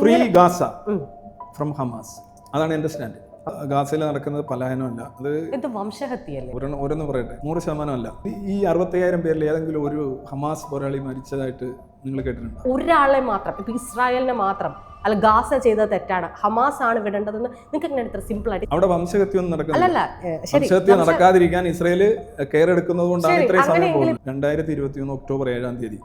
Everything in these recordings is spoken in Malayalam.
Free Gaza from Hamas. അതാണ് എൻ്റെ സ്റ്റാൻഡ്. ഗാസയിൽ നടക്കുന്നത് പലായനമല്ല, അത് വംശഹത്യയല്ലേ. ഓരോന്ന് പറയട്ടെ, 100% അല്ല. ഈ 65,000 പേരിൽ ഏതെങ്കിലും ഒരു ഹമാസ് പോരാളി മരിച്ചതായിട്ട് നിങ്ങൾ കേട്ടിട്ടുണ്ടോ? ഒരാളെ മാത്രം, ഇപ്പൊ ഇസ്രായേലിനെ മാത്രം അല്ല, ഗാസ ചെയ്തത് തെറ്റാണ്, ഹമാസ് ആണ് വിടേണ്ടതെന്ന് നിങ്ങൾക്ക് എങ്ങനെ ഇത്ര സിമ്പിൾ ആയിട്ട്? അവിടെ വംശഹത്യം നടക്കുന്നില്ല. വംശഹത്യം നടക്കാതിരിക്കാൻ ഇസ്രായേല് കെയർ എടുക്കുന്നത് കൊണ്ടാണ് ഇത്രയും സമയം പോകുന്നത്. 2021 ഒക്ടോബർ 7-ാം തീയതി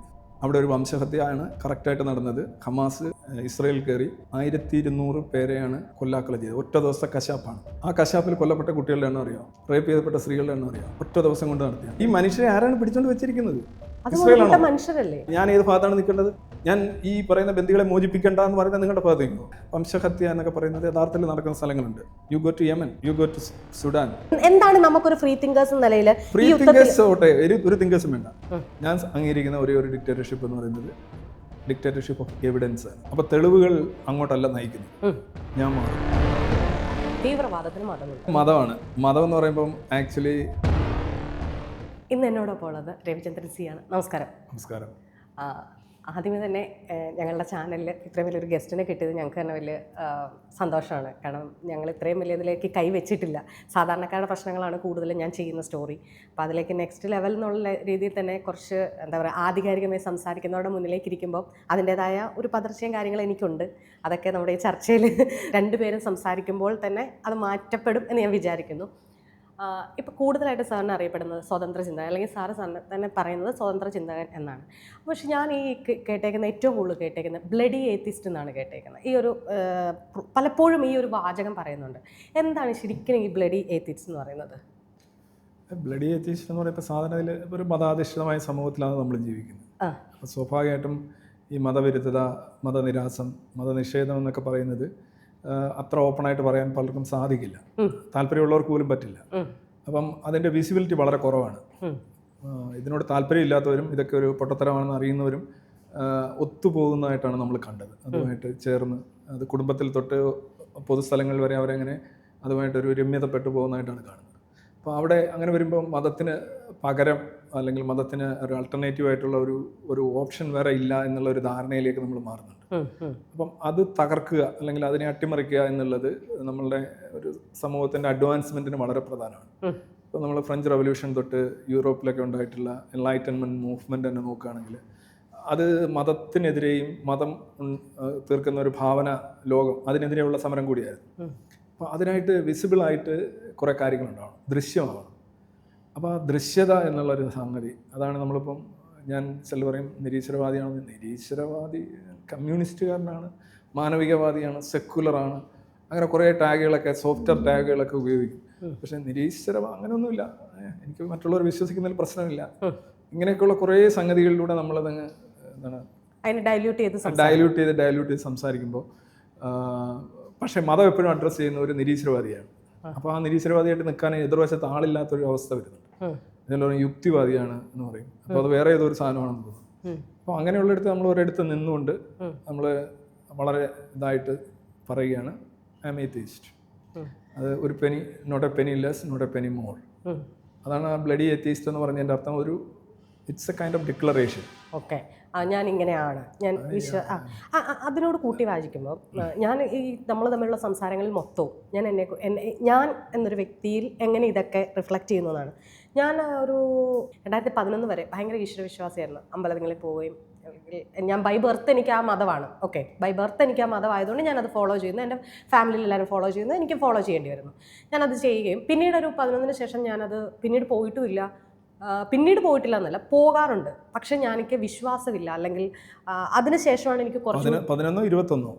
അവിടെ ഒരു വംശഹത്യയാണ് കറക്റ്റായിട്ട് നടന്നത്. ഹമാസ് ഇസ്രായേൽ കയറി 1200 പേരെയാണ് കൊല്ലാക്കൊല ചെയ്തത്. ഒറ്റ ദിവസത്തെ കശാപ്പാണ്. ആ കശാപ്പിൽ കൊല്ലപ്പെട്ട കുട്ടികളുടെ എണ്ണം അറിയാം, റേപ്പ് ചെയ്യപ്പെട്ട സ്ത്രീകളുടെ എണ്ണം അറിയാം. ഒറ്റ ദിവസം കൊണ്ട് നടത്തിയ ഈ മനുഷ്യരെ ആരാണ് പിടിച്ചോണ്ട് വെച്ചിരിക്കുന്നത്? ഇസ്രായേലാണോ? മനുഷ്യരല്ലേ. ഞാൻ ഏത് ഭാഗത്താണ് നിൽക്കേണ്ടത്? ഞാൻ ഈ പറയുന്ന ബന്ദികളെ മോചിപ്പിക്കേണ്ട എന്ന് പറയുന്നത് നിങ്ങളുടെ ഭാഗത്ത് നിൽക്കുമോ? വംശഹത്യ എന്നൊക്കെ പറയുന്നത് യഥാർത്ഥത്തിൽ നടക്കുന്ന സ്ഥലങ്ങളുണ്ട്. You go to Yemen, you go to Sudan. എന്താണ് നമുക്കൊരു ഫ്രീ തിങ്കേഴ്സ് എന്ന നിലയിൽ? ഫ്രീ തിങ്കേഴ്സ് ഒരു തിങ്കേഴ്സും വേണ്ട. ഞാൻ അംഗീകരിക്കുന്ന ഒരേ ഒരു ഡിക്റ്റേറ്റർഷിപ്പ് എന്ന് പറയുന്നത് ഡിക്റ്റേറ്റർഷിപ്പ് ഓഫ് എവിഡൻസ് ആണ്. അപ്പോൾ തെളിവുകൾ അങ്ങോട്ടല്ല നയിക്കുന്നത്. ഞാൻ മാറും. തീവ്രവാദത്തിന് മതമാണ്. മതം എന്ന് പറയുമ്പം ആക്ച്വലി ഇന്ന് എന്നോടൊപ്പം ഉള്ളത് രവിചന്ദ്രൻ സി ആണ്. നമസ്കാരം. നമസ്കാരം. ആദ്യമേ തന്നെ ഞങ്ങളുടെ ചാനലിൽ ഇത്രയും വലിയൊരു ഗസ്റ്റിനെ കിട്ടിയത് ഞങ്ങൾക്ക് തന്നെ വലിയ സന്തോഷമാണ്. കാരണം ഞങ്ങൾ ഇത്രയും വലിയ ഇതിലേക്ക് കൈവച്ചിട്ടില്ല. സാധാരണക്കാരുടെ പ്രശ്നങ്ങളാണ് കൂടുതലും ഞാൻ ചെയ്യുന്ന സ്റ്റോറി. അപ്പോൾ അതിലേക്ക് നെക്സ്റ്റ് ലെവൽ എന്നുള്ള രീതിയിൽ തന്നെ കുറച്ച് എന്താ പറയുക, ആധികാരികമായി സംസാരിക്കുന്നവരുടെ മുന്നിലേക്ക് ഇരിക്കുമ്പോൾ അതിൻ്റേതായ ഒരു പതർച്ചയും കാര്യങ്ങളും എനിക്കുണ്ട്. അതൊക്കെ നമ്മുടെ ഈ ചർച്ചയിൽ രണ്ടുപേരും സംസാരിക്കുമ്പോൾ തന്നെ അത് മാറ്റപ്പെടും എന്ന് ഞാൻ വിചാരിക്കുന്നു. ഇപ്പോൾ കൂടുതലായിട്ട് സാറിന് അറിയപ്പെടുന്നത് സ്വതന്ത്ര ചിന്തകൻ, അല്ലെങ്കിൽ സാറ് തന്നെ പറയുന്നത് സ്വതന്ത്ര ചിന്തകൻ എന്നാണ്. പക്ഷെ ഞാൻ ഈ കേട്ടേക്കുന്ന ഏറ്റവും കൂടുതൽ കേട്ടേക്കുന്നത് ബ്ലഡി ഏത്തിസ്റ്റ് എന്നാണ് കേട്ടേക്കുന്നത്. ഈ ഒരു പലപ്പോഴും ഈ ഒരു വാചകം പറയുന്നുണ്ട്. എന്താണ് ശരിക്കും ഈ ബ്ലഡി ഏത്തിസ്റ്റ് എന്ന് പറയുന്നത്? ബ്ലഡി ഏത്തിസ്റ്റ് എന്ന് പറയുമ്പോൾ സാധാരണയിൽ ഒരു മതാധിഷ്ഠിതമായ സമൂഹത്തിലാണ് നമ്മൾ ജീവിക്കുന്നത്. അപ്പോൾ സ്വാഭാവികമായിട്ടും ഈ മതവിരുദ്ധത, മതനിരാസം, മതനിഷേധം എന്നൊക്കെ പറയുന്നത് അത്ര ഓപ്പണായിട്ട് പറയാൻ പലർക്കും സാധിക്കില്ല. താല്പര്യമുള്ളവർക്ക് പോലും പറ്റില്ല. അപ്പം അതിൻ്റെ വിസിബിലിറ്റി വളരെ കുറവാണ്. ഇതിനോട് താല്പര്യമില്ലാത്തവരും ഇതൊക്കെ ഒരു പൊട്ടത്തരമാണെന്ന് അറിയുന്നവരും ഒത്തുപോകുന്നതായിട്ടാണ് നമ്മൾ കണ്ടത്. അതുമായിട്ട് ചേർന്ന് അത് കുടുംബത്തിൽ തൊട്ട് പൊതുസ്ഥലങ്ങളിൽ വരെ അവരങ്ങനെ അതുമായിട്ടൊരു രമ്യതപ്പെട്ടു പോകുന്നതായിട്ടാണ് കാണുന്നത്. അപ്പോൾ അവിടെ അങ്ങനെ വരുമ്പോൾ മതത്തിന് പകരം അല്ലെങ്കിൽ മതത്തിന് ഒരു ആൾട്ടർനേറ്റീവ് ആയിട്ടുള്ള ഒരു ഓപ്ഷൻ വേറെ ഇല്ല എന്നുള്ള ഒരു ധാരണയിലേക്ക് നമ്മൾ മാറുന്നുണ്ട്. അപ്പം അത് തകർക്കുക അല്ലെങ്കിൽ അതിനെ അട്ടിമറിക്കുക എന്നുള്ളത് നമ്മളുടെ ഒരു സമൂഹത്തിൻ്റെ അഡ്വാൻസ്മെൻറ്റിന് വളരെ പ്രധാനമാണ്. ഇപ്പോൾ നമ്മൾ ഫ്രഞ്ച് റവല്യൂഷൻ തൊട്ട് യൂറോപ്പിലൊക്കെ ഉണ്ടായിട്ടുള്ള എൻലൈറ്റൻമെൻറ്റ് മൂവ്മെൻറ്റ് തന്നെ നോക്കുകയാണെങ്കിൽ അത് മതത്തിനെതിരെയും മതം തീർക്കുന്ന ഒരു ഭാവന ലോകം അതിനെതിരെയുള്ള സമരം കൂടിയായിരുന്നു. അപ്പോൾ അതിനായിട്ട് വിസിബിളായിട്ട് കുറേ കാര്യങ്ങളുണ്ടാവണം, ദൃശ്യമാവണം. അപ്പോൾ ആ ദൃശ്യത എന്നുള്ളൊരു സംഗതി അതാണ് നമ്മളിപ്പം ഞാൻ ചില പറയും നിരീശ്വരവാദിയാണെന്ന്. നിരീശ്വരവാദി കമ്മ്യൂണിസ്റ്റുകാരനാണ്, മാനവികവാദിയാണ്, സെക്കുലറാണ്, അങ്ങനെ കുറേ ടാഗുകളൊക്കെ സോഫ്റ്റ്വെയർ ടാഗുകളൊക്കെ ഉപയോഗിക്കും. പക്ഷേ അങ്ങനെയൊന്നുമില്ല. എനിക്ക് മറ്റുള്ളവർ വിശ്വസിക്കുന്നതിൽ പ്രശ്നമില്ല. ഇങ്ങനെയൊക്കെയുള്ള കുറേ സംഗതികളിലൂടെ നമ്മളതങ്ങ് എന്താണ് ഡയല്യൂട്ട് ചെയ്ത് സംസാരിക്കുമ്പോൾ പക്ഷേ മതം എപ്പോഴും അഡ്രസ്സ് ചെയ്യുന്ന ഒരു നിരീശ്വരവാദിയാണ്. അപ്പോൾ ആ നിരീശ്വരവാദിയായിട്ട് നിൽക്കാൻ എതിർവശത്ത് ആളില്ലാത്തൊരു അവസ്ഥ വരുന്നുണ്ട്. ഇതിലുള്ള യുക്തിവാദിയാണ് എന്ന് പറയും. അപ്പോൾ അത് വേറെ ഏതൊരു സാധനമാണെന്ന് തോന്നുന്നു. അപ്പോൾ അങ്ങനെയുള്ളിടത്ത് നമ്മൾ ഒരിടത്ത് നിന്നുകൊണ്ട് നമ്മൾ വളരെ ഇതായിട്ട് പറയുകയാണ് ഐ എം എത്തിസ്റ്റ്. അത് ഒരു penny, not a penny less, not a penny more. അതാണ് ആ ബ്ലഡി എത്തിസ്റ്റ് എന്ന് പറഞ്ഞതിൻ്റെ അർത്ഥം. It's a kind of declaration. Okay, ഞാൻ ഇങ്ങനെയാണ്, ഞാൻ അതിനോട് കൂട്ടി വായിക്കുമ്പോൾ ഞാൻ ഈ നമ്മൾ തമ്മിലുള്ള സംസാരങ്ങളിൽ മൊത്തവും ഞാൻ എന്നൊരു വ്യക്തിയിൽ എങ്ങനെ ഇതൊക്കെ റിഫ്ലക്റ്റ് ചെയ്യുന്നതാണ്. ഞാൻ ഒരു 2011 വരെ ഭയങ്കര ഈശ്വരവിശ്വാസിയായിരുന്നു. അമ്പലങ്ങളിൽ പോവുകയും ഞാൻ ബൈ ബർത്ത് എനിക്ക് ആ മതമാണ്. ഓക്കെ, ബൈ ബർത്ത് എനിക്ക് ആ മതമായതുകൊണ്ട് ഞാനത് ഫോളോ ചെയ്യുന്നു. എൻ്റെ ഫാമിലിയിൽ എല്ലാവരും ഫോളോ ചെയ്യുന്നു, എനിക്ക് ഫോളോ ചെയ്യേണ്ടി വരുന്നു. ഞാനത് ചെയ്യുകയും പിന്നീട് ഒരു 11 ശേഷം ഞാനത് പിന്നീട് പോയിട്ടുമില്ല. പോയിട്ടില്ല എന്നല്ല, പോകാറുണ്ട്. പക്ഷെ എനിക്ക് വിശ്വാസമില്ല. അല്ലെങ്കിൽ അതിനുശേഷമാണ് എനിക്ക് കുറച്ച് 2011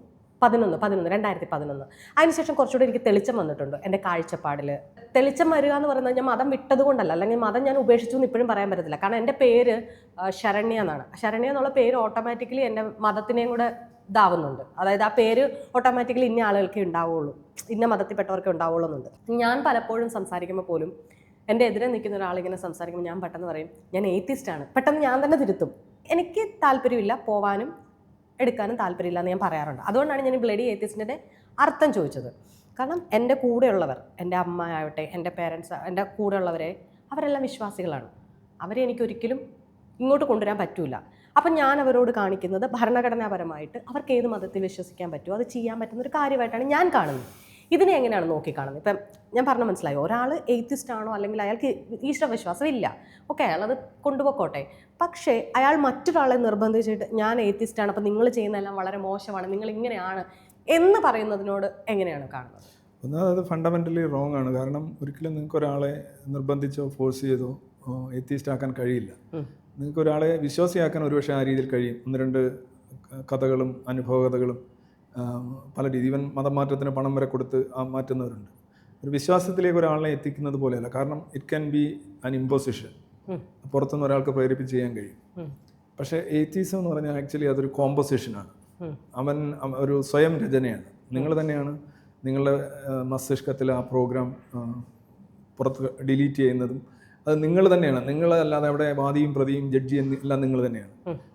അതിനുശേഷം കുറച്ചുകൂടി എനിക്ക് തെളിച്ചം വന്നിട്ടുണ്ട് എൻ്റെ കാഴ്ചപ്പാടിൽ. തെളിച്ചം വരിക എന്ന് പറയുന്നത് ഞാൻ മതം വിട്ടത് കൊണ്ടല്ല, അല്ലെങ്കിൽ മതം ഞാൻ ഉപേക്ഷിച്ചു എന്ന് ഇപ്പോഴും പറയാൻ പറ്റത്തില്ല. കാരണം എൻ്റെ പേര് ശരണ്യ എന്നാണ്. ശരണ്യ എന്നുള്ള പേര് ഓട്ടോമാറ്റിക്കലി എൻ്റെ മതത്തിനെയും കൂടെ ഇതാവുന്നുണ്ട്. അതായത് ആ പേര് ഓട്ടോമാറ്റിക്കലി ഇന്ന ആളുകൾക്കേ ഉണ്ടാവുള്ളൂ, ഇന്ന മതത്തിൽപ്പെട്ടവർക്കേ ഉണ്ടാവുള്ളൂ എന്നുണ്ട്. ഞാൻ പലപ്പോഴും സംസാരിക്കുമ്പോൾ പോലും എൻ്റെ എതിരെ നിൽക്കുന്ന ഒരാളിങ്ങനെ സംസാരിക്കുമ്പോൾ ഞാൻ പെട്ടെന്ന് പറയും ഞാൻ ഏത്തിസ്റ്റാണ്. പെട്ടെന്ന് ഞാൻ തന്നെ തിരുത്തും. എനിക്ക് താല്പര്യമില്ല, പോവാനും എടുക്കാനും താല്പര്യമില്ല എന്ന് ഞാൻ പറയാറുണ്ട്. അതുകൊണ്ടാണ് ഞാൻ ഈ ബ്ലഡി ഏത്തിസ്റ്റിൻ്റെ അർത്ഥം ചോദിച്ചത്. കാരണം എൻ്റെ കൂടെയുള്ളവർ, എൻ്റെ അമ്മ ആവട്ടെ, എൻ്റെ പേരൻസ്, എൻ്റെ കൂടെയുള്ളവരെ അവരെല്ലാം വിശ്വാസികളാണ്. അവരെ എനിക്കൊരിക്കലും ഇങ്ങോട്ട് കൊണ്ടുവരാൻ പറ്റില്ല. അപ്പം ഞാൻ അവരോട് കാണിക്കുന്നത് ഭരണഘടനാപരമായിട്ട് അവർക്ക് ഏത് മതത്തിൽ വിശ്വസിക്കാൻ പറ്റുമോ അത് ചെയ്യാൻ പറ്റുന്ന ഒരു കാര്യമായിട്ടാണ് ഞാൻ കാണുന്നത്. ഇതിനെ എങ്ങനെയാണ് നോക്കിക്കാണുന്നത്? ഇപ്പം ഞാൻ പറഞ്ഞ മനസ്സിലായോ, ഒരാൾ എയ്ത്തിസ്റ്റ് ആണോ അല്ലെങ്കിൽ അയാൾക്ക് ഈശ്വരവിശ്വാസം ഇല്ല, ഓക്കെ, അയാളത് കൊണ്ടുപോയിക്കോട്ടെ. പക്ഷേ അയാൾ മറ്റൊരാളെ നിർബന്ധിച്ചിട്ട് ഞാൻ എയ്ത്തിസ്റ്റാണ്, അപ്പം നിങ്ങൾ ചെയ്യുന്നതെല്ലാം വളരെ മോശമാണ്, നിങ്ങൾ ഇങ്ങനെയാണ് എന്ന് പറയുന്നതിനോട് എങ്ങനെയാണ് കാണുന്നത്? ഒന്നാമത് അത് ഫണ്ടമെൻ്റലി റോങ് ആണ്. കാരണം ഒരിക്കലും നിങ്ങൾക്ക് ഒരാളെ നിർബന്ധിച്ചോ ഫോഴ്സ് ചെയ്തോ എത്തിയിസ്റ്റ് ആക്കാൻ കഴിയില്ല. നിങ്ങൾക്ക് ഒരാളെ വിശ്വാസിയാക്കാൻ ഒരുപക്ഷെ ആ രീതിയിൽ കഴിയും. 1-2 കഥകളും അനുഭവകഥകളും പല രീതി, ഈവൻ മതം മാറ്റത്തിന് പണം വരെ കൊടുത്ത് മാറ്റുന്നവരുണ്ട്. ഒരു വിശ്വാസത്തിലേക്ക് ഒരാളെ എത്തിക്കുന്നത് പോലെയല്ല. കാരണം it can be an imposition, പുറത്തുനിന്ന് ഒരാൾക്ക് പ്രേരിപ്പിച്ച് ചെയ്യാൻ കഴിയും. പക്ഷേ എയ്ത്തീസം എന്ന് പറഞ്ഞാൽ ആക്ച്വലി അതൊരു കോമ്പോസിഷനാണ്. അവൻ ഒരു സ്വയം രചനയാണ്. നിങ്ങൾ തന്നെയാണ് നിങ്ങളുടെ മസ്തിഷ്കത്തിൽ ആ പ്രോഗ്രാം പുറത്ത് ഡിലീറ്റ് ചെയ്യുന്നതും അത് നിങ്ങൾ തന്നെയാണ്. നിങ്ങളല്ലാതെ അവിടെ വാദിയും പ്രതിയും ജഡ്ജി എല്ലാം നിങ്ങൾ തന്നെയാണ്.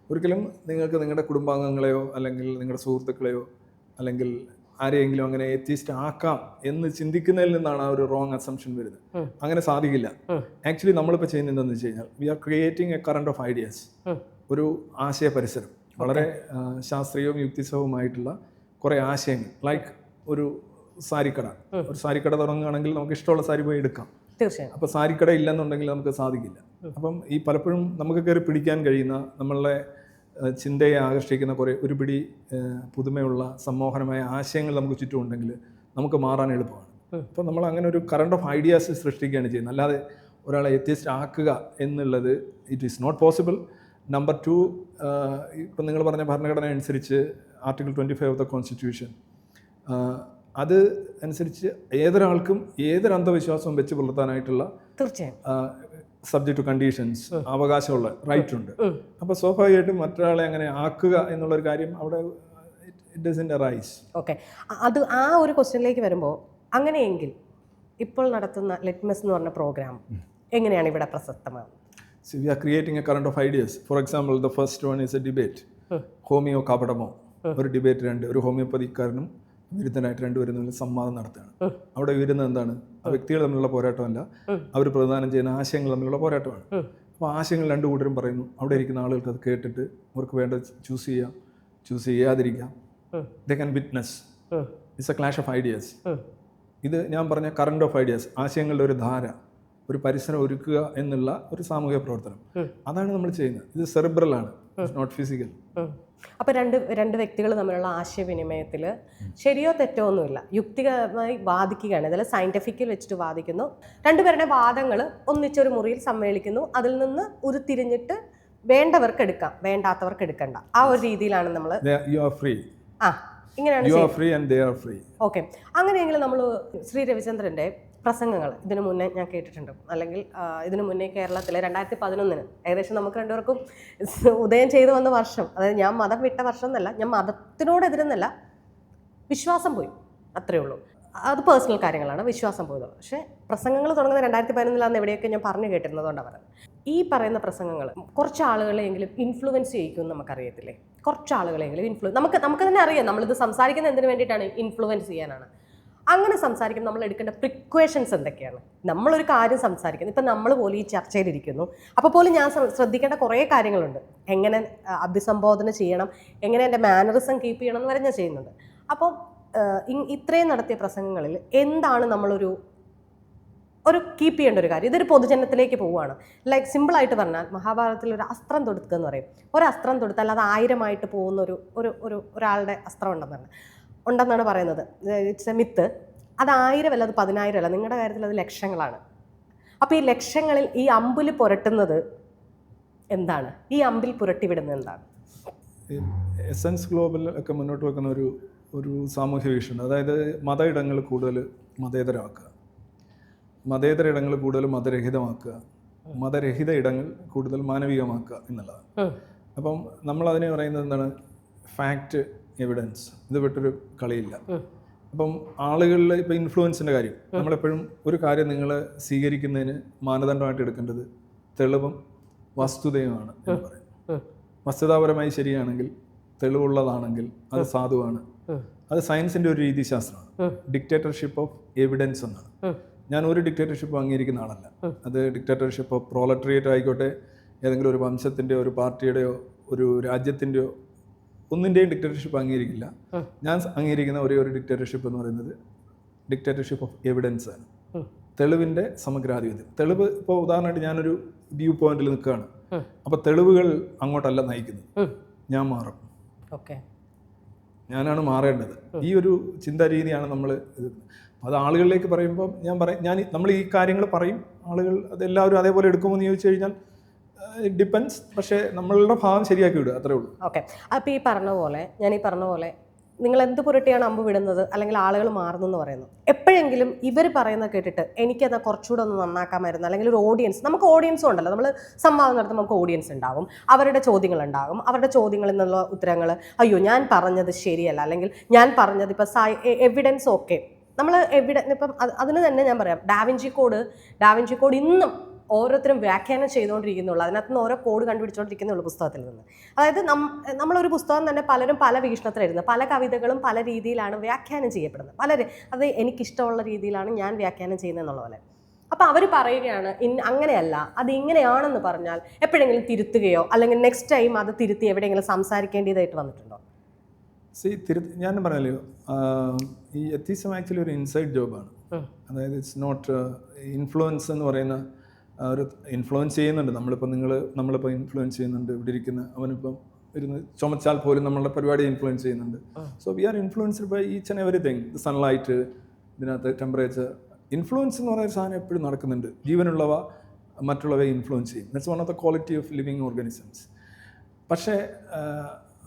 ഒരിക്കലും നിങ്ങൾക്ക് നിങ്ങളുടെ കുടുംബാംഗങ്ങളെയോ അല്ലെങ്കിൽ നിങ്ങളുടെ സുഹൃത്തുക്കളെയോ അല്ലെങ്കിൽ ആരെയെങ്കിലും അങ്ങനെ എത്തിസ്റ്റ് ആക്കാം എന്ന് ചിന്തിക്കുന്നതിൽ നിന്നാണ് ആ ഒരു റോങ് അസംഷൻ വരുന്നത്. അങ്ങനെ സാധിക്കില്ല. ആക്ച്വലി നമ്മളിപ്പോൾ ചെയ്യുന്നത് എന്താണെന്ന് വെച്ച് കഴിഞ്ഞാൽ we are creating a current of ideas, ഒരു ആശയ പരിസരം, വളരെ ശാസ്ത്രീയവും യുക്തിസവുമായിട്ടുള്ള കുറേ ആശയങ്ങൾ. ലൈക്ക് ഒരു സാരിക്കട തുടങ്ങുകയാണെങ്കിൽ നമുക്ക് ഇഷ്ടമുള്ള സാരി പോയി എടുക്കാം. തീർച്ചയായും. അപ്പോൾ സാരിക്കട ഇല്ലെന്നുണ്ടെങ്കിൽ നമുക്ക് സാധിക്കില്ല. അപ്പം ഈ പലപ്പോഴും നമുക്ക് കയറി പിടിക്കാൻ കഴിയുന്ന നമ്മളുടെ ചിന്തയെ ആകർഷിക്കുന്ന കുറേ ഒരുപിടി പുതുമയുള്ള സമ്മോഹനമായ ആശയങ്ങൾ നമുക്ക് ചുറ്റുമുണ്ടെങ്കിൽ നമുക്ക് മാറാൻ എളുപ്പമാണ്. അപ്പോൾ നമ്മൾ അങ്ങനെ ഒരു കറണ്ട് ഓഫ് ഐഡിയാസ് സൃഷ്ടിക്കുകയാണ് ചെയ്യുന്നത്. അല്ലാതെ ഒരാളെ എത്തിസ്റ്റ് ആക്കുക എന്നുള്ളത് it is not possible. Number 2, ഇപ്പം നിങ്ങൾ പറഞ്ഞ ഭരണഘടന അനുസരിച്ച് ആർട്ടിക്കിൾ 25 ഓഫ് ദ കോൺസ്റ്റിറ്റ്യൂഷൻ, അത് അനുസരിച്ച് ഏതൊരാൾക്കും ഏതൊരു അന്ധവിശ്വാസവും വെച്ച് പുലർത്താനായിട്ടുള്ള തീർച്ചയായും സബ്ജക്റ്റ് ടു കണ്ടീഷൻസ് അവകാശമുള്ള റൈറ്റ് ഉണ്ട്. അപ്പോൾ സ്വാഭാവികമായിട്ടും മറ്റൊരാളെ അങ്ങനെ ആക്കുക എന്നുള്ളൊരു കാര്യം അവിടെ ഇറ്റ് ഡസൻറ്റ് അറൈസ്. ഓക്കെ, അത് ആ ഒരു ക്വസ്റ്റ്യനിലേക്ക് വരുമ്പോൾ അങ്ങനെയെങ്കിൽ ഇപ്പോൾ നടത്തുന്ന ലിറ്റ്മസ് എന്ന് പറഞ്ഞ പ്രോഗ്രാം എങ്ങനെയാണ് ഇവിടെ പ്രസക്തമാകുന്നത്? So we are creating a current of ideas. For example, the first one is a debate. Homeo കപടമോ, ഒരു ഡിബേറ്റ്, ഒരു ഹോമിയോപ്പതിക്കാരനും വിരുദ്ധനായിട്ട് രണ്ടുപേരും തമ്മിൽ സംവാദം നടത്തുകയാണ്. അവിടെ വരുന്നത് എന്താണ്? ആ വ്യക്തികൾ തമ്മിലുള്ള പോരാട്ടമല്ല, അവർ പ്രദാനം ചെയ്യുന്ന ആശയങ്ങൾ തമ്മിലുള്ള പോരാട്ടമാണ്. അപ്പോൾ ആശയങ്ങൾ രണ്ടു കൂട്ടരും പറയുന്നു. അവിടെ ഇരിക്കുന്ന ആളുകൾക്ക് അത് കേട്ടിട്ട് അവർക്ക് വേണ്ടത് ചൂസ് ചെയ്യാം, ചൂസ് ചെയ്യാതിരിക്കാം. They can witness. It's a clash of ideas. ഇത് ഞാൻ പറഞ്ഞ കറണ്ട് ഓഫ് ഐഡിയാസ്, ആശയങ്ങളുടെ ഒരു ധാര, ഒരു പരിസരം ഒരുക്കുക എന്നുള്ള ഒരു സാമൂഹിക പ്രവർത്തനം, അതാണ് നമ്മൾ ചെയ്യുന്നത്. ഇത് സെറിബ്രലാണ്, നോട്ട് ഫിസിക്കൽ. അപ്പോൾ രണ്ട് വ്യക്തികൾ തമ്മിലുള്ള ആശയവിനിമയത്തിൽ ശരിയോ തെറ്റോ ഒന്നുമില്ല, യുക്തികമായി വാദിക്കുകയാണ്. ഇതിൽ സയൻറ്റിഫിക്കൽ വെച്ചിട്ട് വാദിക്കുന്നു. രണ്ടുപേരുടെ വാദങ്ങൾ ഒന്നിച്ചൊരു മുറിയിൽ സമ്മേളിക്കുന്നു. അതിൽ നിന്ന് ഉരുത്തിരിഞ്ഞിട്ട് വേണ്ടവർക്ക് എടുക്കാം, വേണ്ടാത്തവർക്ക് എടുക്കണ്ട. ആ ഒരു രീതിയിലാണ് നമ്മൾ ഇങ്ങനെയാണ്. ഓക്കെ, അങ്ങനെയെങ്കിൽ നമ്മൾ ശ്രീ രവിചന്ദ്രൻ്റെ പ്രസംഗങ്ങൾ ഇതിനു മുന്നേ ഞാൻ കേട്ടിട്ടുണ്ട്. അല്ലെങ്കിൽ ഇതിനു മുന്നേ കേരളത്തിലെ 2011 ഏകദേശം നമുക്ക് രണ്ടുപേർക്കും ഉദയം ചെയ്തു വന്ന വർഷം, അതായത് ഞാൻ മതം വിട്ട വർഷം എന്നല്ല, ഞാൻ മതത്തിനോടെതിരെന്നല്ല, വിശ്വാസം പോയി, അത്രയേ ഉള്ളൂ. അത് പേഴ്സണൽ കാര്യങ്ങളാണ്, വിശ്വാസം പോയത്. പക്ഷേ പ്രസംഗങ്ങൾ തുടങ്ങുന്നത് 2011 എവിടെയൊക്കെ ഞാൻ പറഞ്ഞു കേട്ടിരുന്നതുകൊണ്ടാണ് പറയുന്നത്. ഈ പറയുന്ന പ്രസംഗങ്ങൾ കുറച്ച് ആളുകളെങ്കിലും ഇൻഫ്ലുവൻസ് ചെയ്യിക്കുമെന്ന് നമുക്കറിയത്തില്ലേ? കുറച്ച് ആളുകളെങ്കിലും നമുക്ക് തന്നെ അറിയാം, നമ്മളിത് സംസാരിക്കുന്നത് എന്തിനു വേണ്ടിയിട്ടാണ്? ഇൻഫ്ലുവൻസ് ചെയ്യാനാണ്. അങ്ങനെ സംസാരിക്കുമ്പോൾ നമ്മൾ എടുക്കേണ്ട പ്രിക്കോഷൻസ് എന്തൊക്കെയാണ്? നമ്മളൊരു കാര്യം സംസാരിക്കുന്നത്, ഇപ്പം നമ്മൾ പോലും ഈ ചർച്ചയിലിരിക്കുന്നു, അപ്പോൾ പോലും ഞാൻ ശ്രദ്ധിക്കേണ്ട കുറേ കാര്യങ്ങളുണ്ട്. എങ്ങനെ അഭിസംബോധന ചെയ്യണം, എങ്ങനെ എൻ്റെ മാനറിസം കീപ്പ് ചെയ്യണം എന്ന് വരെ ഞാൻ ചെയ്യുന്നുണ്ട്. അപ്പോൾ ഇത്രയും നടത്തിയ പ്രസംഗങ്ങളിൽ എന്താണ് നമ്മളൊരു കീപ്പ് ചെയ്യേണ്ട ഒരു കാര്യം? ഇതൊരു പൊതുജനത്തിലേക്ക് പോവുകയാണ്. ലൈക്ക് സിമ്പിളായിട്ട് പറഞ്ഞാൽ മഹാഭാരതത്തിൽ ഒരു അസ്ത്രം തൊടുക്കുക എന്ന് പറയും. ഒരു അസ്ത്രം തൊടുത്താൽ അത് 1000 പോകുന്ന ഒരാളുടെ അസ്ത്രം ഉണ്ടെന്നാണ് പറയുന്നത്. It's A myth. അത് 1000 അല്ല, അത് 10,000 അല്ല, നിങ്ങളുടെ കാര്യത്തിൽ അത് ലക്ഷങ്ങളാണ്. അപ്പോൾ ഈ ലക്ഷങ്ങളിൽ ഈ അമ്പിൽ പുരട്ടുന്നത് എന്താണ്? ഈ അമ്പിൽ പുരട്ടിവിടുന്നത് എന്താണ്? എസൻസ് ഗ്ലോബൽ ഒക്കെ മുന്നോട്ട് വെക്കുന്ന ഒരു സാമൂഹ്യ വീക്ഷണം, അതായത് മത ഇടങ്ങൾ കൂടുതൽ മതേതരമാക്കുക, മതേതര ഇടങ്ങൾ കൂടുതൽ മതരഹിതമാക്കുക, മതരഹിത ഇടങ്ങൾ കൂടുതൽ മാനവികമാക്കുക എന്നുള്ളതാണ്. അപ്പം നമ്മളതിനെ പറയുന്നത് എന്താണ്? ഫാക്റ്റ്, എവിഡൻസ്, ഇത് വിട്ടൊരു കളിയില്ല. അപ്പം ആളുകളിൽ ഇപ്പോൾ ഇൻഫ്ലുവൻസിൻ്റെ കാര്യം, നമ്മളെപ്പോഴും ഒരു കാര്യം നിങ്ങൾ സ്വീകരിക്കുന്നതിന് മാനദണ്ഡമായിട്ട് എടുക്കേണ്ടത് തെളിവും വസ്തുതയുമാണ് എന്ന് പറയുന്നത്. വസ്തുതാപരമായി ശരിയാണെങ്കിൽ, തെളിവുള്ളതാണെങ്കിൽ അത് സാധുവാണ്. അത് സയൻസിൻ്റെ ഒരു രീതിശാസ്ത്രമാണ്. ഡിക്റ്റേറ്റർഷിപ്പ് ഓഫ് എവിഡൻസ് എന്നാണ്. ഞാൻ ഒരു ഡിക്റ്റേറ്റർഷിപ്പ് അംഗീകരിക്കുന്ന ആളല്ല. അത് ഡിക്റ്റേറ്റർഷിപ്പ് ഓഫ് പ്രോലട്രിയേറ്റ് ആയിക്കോട്ടെ, ഏതെങ്കിലും ഒരു വംശത്തിൻ്റെയോ ഒരു പാർട്ടിയുടെയോ ഒരു രാജ്യത്തിൻ്റെയോ ഒന്നിൻ്റെയും ഡിക്റ്റേറ്റർഷിപ്പ് അംഗീകരിക്കില്ല. ഞാൻ അംഗീകരിക്കുന്ന ഒരേ ഒരു ഡിക്റ്റേറ്റർഷിപ്പ് എന്ന് പറയുന്നത് ഡിക്റ്റേറ്റർഷിപ്പ് ഓഫ് എവിഡൻസ് ആണ്. തെളിവിൻ്റെ സമഗ്രാധിപത്യം. തെളിവ് ഇപ്പോൾ ഉദാഹരണമായിട്ട് ഞാനൊരു വ്യൂ പോയിന്റിൽ നിൽക്കുകയാണ്, അപ്പോൾ തെളിവുകൾ അങ്ങോട്ടല്ല നയിക്കുന്നത്, ഞാൻ മാറും, ഞാനാണ് മാറേണ്ടത്. ഈ ഒരു ചിന്താ രീതിയാണ് നമ്മൾ ഇത്. അത് ആളുകളിലേക്ക് പറയുമ്പോൾ നമ്മൾ ഈ കാര്യങ്ങൾ പറയും, ആളുകൾ അതെല്ലാവരും അതേപോലെ എടുക്കുമെന്ന് ചോദിച്ചു കഴിഞ്ഞാൽ ഇറ്റ് ഡിപ്പെൻസ്. പക്ഷേ നമ്മളുടെ ഭാവം ശരിയാക്കി വിടുക, അത്രേ ഉള്ളൂ. ഓക്കെ. അപ്പോൾ ഞാൻ ഈ പറഞ്ഞ പോലെ നിങ്ങൾ എന്ത് പുരട്ടിയാണ് അമ്പ് വിടുന്നത്, അല്ലെങ്കിൽ ആളുകൾ മാറുന്നു എന്ന് പറയുന്നു. എപ്പോഴെങ്കിലും ഇവർ പറയുന്നത് കേട്ടിട്ട് എനിക്കത് കുറച്ചുകൂടെ ഒന്ന് നന്നാക്കാമായിരുന്നു, അല്ലെങ്കിൽ ഒരു ഓഡിയൻസ്, നമുക്ക് ഓഡിയൻസും ഉണ്ടല്ലോ, നമ്മൾ സംവാദം നടത്തുമ്പോൾ നമുക്ക് ഓഡിയൻസ് ഉണ്ടാകും, അവരുടെ ചോദ്യങ്ങളുണ്ടാകും, അവരുടെ ചോദ്യങ്ങളിൽ നിന്നുള്ള ഉത്തരങ്ങൾ അയ്യോ ഞാൻ പറഞ്ഞത് ശരിയല്ല, അല്ലെങ്കിൽ ഞാൻ പറഞ്ഞത് ഇപ്പോൾ എവിഡൻസ് ഓക്കെ, നമ്മൾ ഇപ്പം അതിന് തന്നെ ഞാൻ പറയാം, ഡാവിഞ്ചി കോഡ് ഇന്നും ഓരോരുത്തരും വ്യാഖ്യാനം ചെയ്തുകൊണ്ടിരിക്കുന്നുള്ളൂ. അതിനകത്ത് നിന്ന് ഓരോ കോഡ് കണ്ടുപിടിച്ചുകൊണ്ടിരിക്കുന്നുള്ളൂ പുസ്തകത്തിൽ നിന്ന്. അതായത് നമ്മളൊരു പുസ്തകം തന്നെ പലരും പല വീക്ഷണത്തിലിരുന്ന് പല കവിതകളും പല രീതിയിലാണ് വ്യാഖ്യാനം ചെയ്യപ്പെടുന്നത്. അത് എനിക്കിഷ്ടമുള്ള രീതിയിലാണ് ഞാൻ വ്യാഖ്യാനം ചെയ്യുന്നത് എന്നുള്ള പോലെ. അപ്പോൾ അവർ പറയുകയാണ് അങ്ങനെയല്ല, അത് ഇങ്ങനെയാണെന്ന് പറഞ്ഞാൽ എപ്പോഴെങ്കിലും തിരുത്തുകയോ അല്ലെങ്കിൽ നെക്സ്റ്റ് ടൈം അത് തിരുത്തി എവിടെയെങ്കിലും സംസാരിക്കേണ്ടതായിട്ട് വന്നിട്ടുണ്ടോ? ഞാൻ പറഞ്ഞല്ലോ, ഈ എത്തിസം ആക്ച്വലി ഒരു ഇൻസൈഡ് ജോബാണ്. അതായത് ഇറ്റ്സ് നോട്ട് ഇൻഫ്ലുവൻസ് എന്ന് പറയുന്ന ഒരു ഇൻഫ്ലുവൻസ് ചെയ്യുന്നുണ്ട്. നമ്മളിപ്പോൾ ഇൻഫ്ലുവൻസ് ചെയ്യുന്നുണ്ട്. ഇവിടെ ഇരിക്കുന്ന അവനിപ്പം ഇരുന്ന് ചുമച്ചാൽ പോലും നമ്മളുടെ പരിപാടി ഇൻഫ്ലുവൻസ് ചെയ്യുന്നുണ്ട്. So we are influenced by each and everything. Sunlight, ഇതിനകത്ത് ടെമ്പറേച്ചർ, ഇൻഫ്ലുവൻസ് എന്ന് പറയുന്ന സാധനം എപ്പോഴും നടക്കുന്നുണ്ട്. ജീവനുള്ളവ മറ്റുള്ളവയെ ഇൻഫ്ലുവൻസ് ചെയ്യും. That's one of the quality of living organisms. പക്ഷേ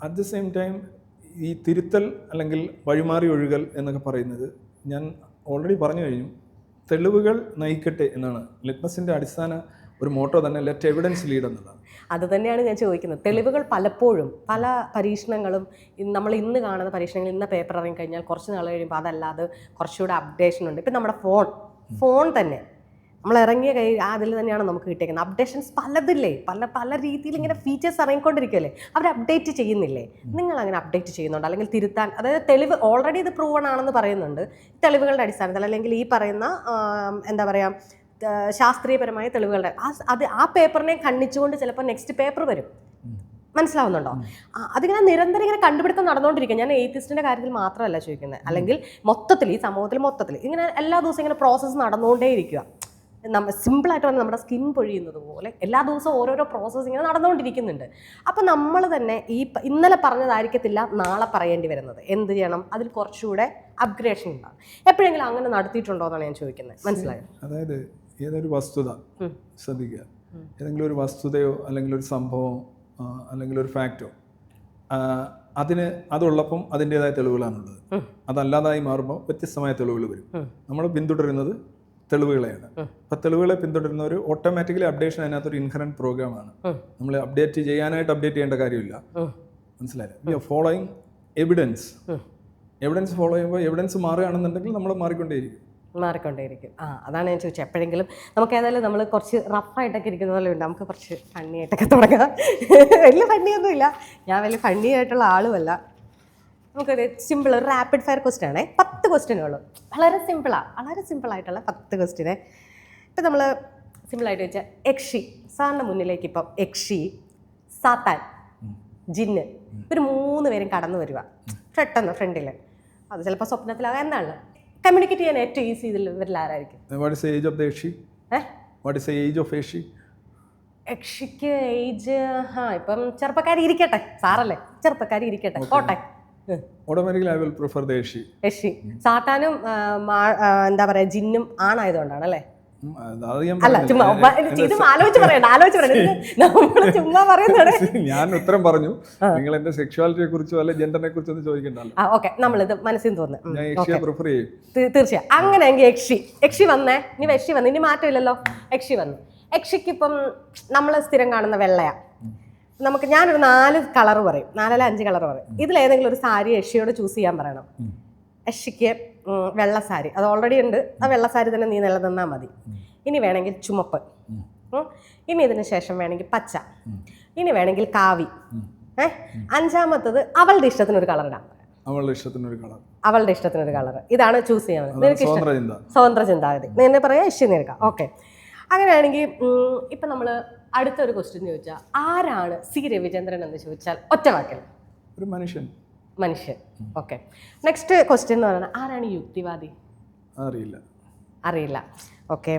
അറ്റ് ദ സെയിം ടൈം ഈ തിരുത്തൽ അല്ലെങ്കിൽ വഴിമാറി ഒഴുകൽ എന്നൊക്കെ പറയുന്നത് ഞാൻ ഓൾറെഡി പറഞ്ഞു കഴിഞ്ഞു. തെളിവുകൾ നയിക്കട്ടെ എന്നാണ് ലിറ്റ്മസിൻ്റെ അടിസ്ഥാന ഒരു മോട്ടോ തന്നെ, ലെറ്റ് എവിഡൻസ് ലീഡ് എന്നുള്ളതാണ്. അത് തന്നെയാണ് ഞാൻ ചോദിക്കുന്നത്. തെളിവുകൾ പലപ്പോഴും പല പരീക്ഷണങ്ങളും നമ്മൾ ഇന്ന് കാണുന്ന പരീക്ഷണങ്ങൾ, ഇന്ന പേപ്പർ ഇറങ്ങിക്കഴിഞ്ഞാൽ കുറച്ച് നാൾ കഴിയുമ്പോൾ അതല്ലാതെ കുറച്ചുകൂടെ അപ്ഡേഷൻ ഉണ്ട്. ഇപ്പം നമ്മുടെ ഫോൺ തന്നെ നമ്മൾ ഇറങ്ങിയ അതിൽ തന്നെയാണ് നമുക്ക് കിട്ടിയേക്കുന്നത്. അപ്ഡേഷൻസ് പലതില്ലേ, പല രീതിയിൽ ഇങ്ങനെ ഫീച്ചേഴ്സ് ഇറങ്ങിക്കൊണ്ടിരിക്കുകയല്ലേ, അവർ അപ്ഡേറ്റ് ചെയ്യുന്നില്ലേ? നിങ്ങൾ അങ്ങനെ അപ്ഡേറ്റ് ചെയ്യുന്നുണ്ട് അല്ലെങ്കിൽ തിരുത്താൻ? അതായത് തെളിവ് ഓൾറെഡി ഇത് പ്രൂവൺ ആണെന്ന് പറയുന്നുണ്ട്. തെളിവുകളുടെ അടിസ്ഥാനത്തിൽ അല്ലെങ്കിൽ ഈ പറയുന്ന എന്താ പറയുക, ശാസ്ത്രീയപരമായ തെളിവുകളുടെ ആ പേപ്പറിനെ khണ്ഡിച്ചുകൊണ്ട് ചിലപ്പോൾ നെക്സ്റ്റ് പേപ്പർ വരും. മനസ്സിലാവുന്നുണ്ടോ? അതിങ്ങനെ നിരന്തരം ഇങ്ങനെ കണ്ടുപിടുത്തം നടന്നുകൊണ്ടിരിക്കുക. ഞാൻ എയ്ത്തിസ്റ്റിൻ്റെ കാര്യത്തിൽ മാത്രമല്ല ചോദിക്കുന്നത്, അല്ലെങ്കിൽ മൊത്തത്തിൽ ഈ സമൂഹത്തിൽ മൊത്തത്തിൽ ഇങ്ങനെ എല്ലാ ദിവസവും ഇങ്ങനെ പ്രോസസ്സ് നടന്നുകൊണ്ടേയിരിക്കുക. സിമ്പിളായിട്ട് പറഞ്ഞാൽ നമ്മുടെ സ്കിൻ പൊഴിയുന്നത് പോലെ എല്ലാ ദിവസവും ഓരോരോ പ്രോസസ്സ് ഇങ്ങനെ നടന്നുകൊണ്ടിരിക്കുന്നുണ്ട്. അപ്പോൾ നമ്മൾ തന്നെ ഇന്നലെ പറഞ്ഞതായിരിക്കത്തില്ല നാളെ പറയേണ്ടി വരുന്നത്. എന്ത് ചെയ്യണം? അതിൽ കുറച്ചുകൂടെ അപ്ഗ്രേഷൻ ഉണ്ടാകും. എപ്പോഴെങ്കിലും അങ്ങനെ നടത്തിയിട്ടുണ്ടോ എന്നാണ് ഞാൻ ചോദിക്കുന്നത്. മനസ്സിലായോ? അതായത് ഏതൊരു വസ്തുത ശ്രദ്ധിക്കുക, ഏതെങ്കിലും ഒരു വസ്തുതയോ അല്ലെങ്കിൽ ഒരു സംഭവമോ അല്ലെങ്കിൽ ഒരു ഫാക്റ്റോ, അതുള്ളപ്പം അതിൻ്റേതായ തെളിവുകളാണുള്ളത്. അതല്ലാതായി മാറുമ്പോൾ വ്യത്യസ്തമായ തെളിവുകൾ വരും. നമ്മൾ പിന്തുടരുന്നത് തെളിവുകളെയാണ്. അപ്പം തെളിവുകളെ പിന്തുടരുന്നവർ ഓട്ടോമാറ്റിക്കലി അപ്ഡേഷൻ അതിനകത്തൊരു ഇൻഹറന്റ് പ്രോഗ്രാമാണ്. നമ്മൾ അപ്ഡേറ്റ് ചെയ്യേണ്ട കാര്യമില്ല. മനസ്സിലായില്ലേ? We are following evidence follow ചെയ്യുമ്പോൾ എവിഡൻസ് മാറുകയാണെന്നുണ്ടെങ്കിൽ നമ്മൾ മാറിക്കൊണ്ടേയിരിക്കും. അതാണ് ഞാൻ ചോദിച്ചത്. എപ്പോഴെങ്കിലും നമുക്ക് ഏതായാലും നമ്മൾ കുറച്ച് റഫായിട്ടൊക്കെ ഇരിക്കുന്ന പോലെ ഉണ്ട്, നമുക്ക് കുറച്ച് ഫണ്ണിയായിട്ടൊക്കെ തുടങ്ങാം. വലിയ ഫണ്ണിയൊന്നുമില്ല, ഞാൻ വലിയ ഫണ്ണിയായിട്ടുള്ള ആളുമല്ല. നമുക്കൊരു സിമ്പിൾ ഒരു റാപ്പിഡ് ഫയർ ക്വസ്റ്റ്യൻ ആണേ. 10 ക്വസ്റ്റ്യനുള്ളൂ. വളരെ സിമ്പിളായിട്ടുള്ള 10 ക്വസ്റ്റ്യന്. ഇപ്പം നമ്മൾ സിമ്പിളായിട്ട് വെച്ചാൽ യക്ഷി, സാറിൻ്റെ മുന്നിലേക്ക് ഇപ്പം യക്ഷി, സാത്താൻ, ജിന്ന്, ഒരു 3 പേരും കടന്നു വരിക പെട്ടെന്ന് ഫ്രണ്ടിൽ. അത് ചിലപ്പോൾ സ്വപ്നത്തിലാകാം. എന്താണ് കമ്മ്യൂണിക്കേറ്റ് ചെയ്യാൻ ഏറ്റവും ഈസി ഇവരിൽ ആരായിരിക്കും? യക്ഷിക്ക് ഏജ് ഇപ്പം ചെറുപ്പക്കാരി ഇരിക്കട്ടെ, സാറല്ലേ ചെറുപ്പക്കാരി ഇരിക്കട്ടെ, കോട്ടെ. Automatically I will prefer the yakshi. സാത്താനും എന്താ പറയാ ജിന്നും ആണായതുകൊണ്ടാണ് അല്ലേ? ഞാൻ ഉത്തരം പറഞ്ഞു. നിങ്ങൾ എന്റെ സെക്ഷുവാലിറ്റിയെ കുറിച്ചോ അല്ലെ ജെൻഡറിനെ കുറിച്ചോ ഒന്നും ചോദിക്കണ്ടല്ലോ. നമ്മളിത് മനസ്സിൽ തോന്നുന്നു. ഞാൻ യക്ഷിയെ പ്രിഫർ ചെയ്യും. തീർച്ചയായും. അങ്ങനെയെങ്കിൽ യക്ഷി വന്നേ. ഇനി മാറ്റമില്ലല്ലോ. യക്ഷി വന്നു. യക്ഷിക്ക് ഇപ്പം നമ്മൾ സ്ഥിരം കാണുന്ന വെള്ളയാ. ഞാനൊരു 4 കളർ പറയും, 4 അല്ല 5 കളർ പറയും. ഇതിലേതെങ്കിലും ഒരു സാരി യക്ഷിയോട് ചൂസ് ചെയ്യാൻ പറയണം. യക്ഷിക്ക് വെള്ള സാരി, അത് ഓൾറെഡി ഉണ്ട്, ആ വെള്ള സാരി തന്നെ നീ നിലനിന്നാൽ മതി. ഇനി വേണമെങ്കിൽ ചുമപ്പ്, ഇനി ഇതിന് ശേഷം വേണമെങ്കിൽ പച്ച, ഇനി വേണമെങ്കിൽ കാവി. 5ാമത്തത് അവളുടെ ഇഷ്ടത്തിനൊരു കളർ ഇടാം. അവളുടെ ഇഷ്ടത്തിനൊരു കളർ ഇതാണ് ചൂസ് ചെയ്യാൻ. നിനക്ക് ഇഷ്ടം സ്വതന്ത്ര ചിന്താഗതി. നീ എന്നെ പറയാം യക്ഷി നിൽക്കാം. ഓക്കെ. അങ്ങനെയാണെങ്കിൽ ഇപ്പം നമ്മൾ അടുത്തൊരു ക്വസ്റ്റ്യൻ ചോദിച്ചാൽ ആരാണ് സി രവിചന്ദ്രൻ എന്ന് ചോദിച്ചാൽ ഒറ്റ വാക്കിൽ ഒരു മനുഷ്യൻ. ഓക്കെ. നെക്സ്റ്റ് ക്വസ്റ്റ്യൻ എന്ന് പറയുന്നത് ആരാണ് യുക്തിവാദി? അറിയില്ല. ഓക്കെ.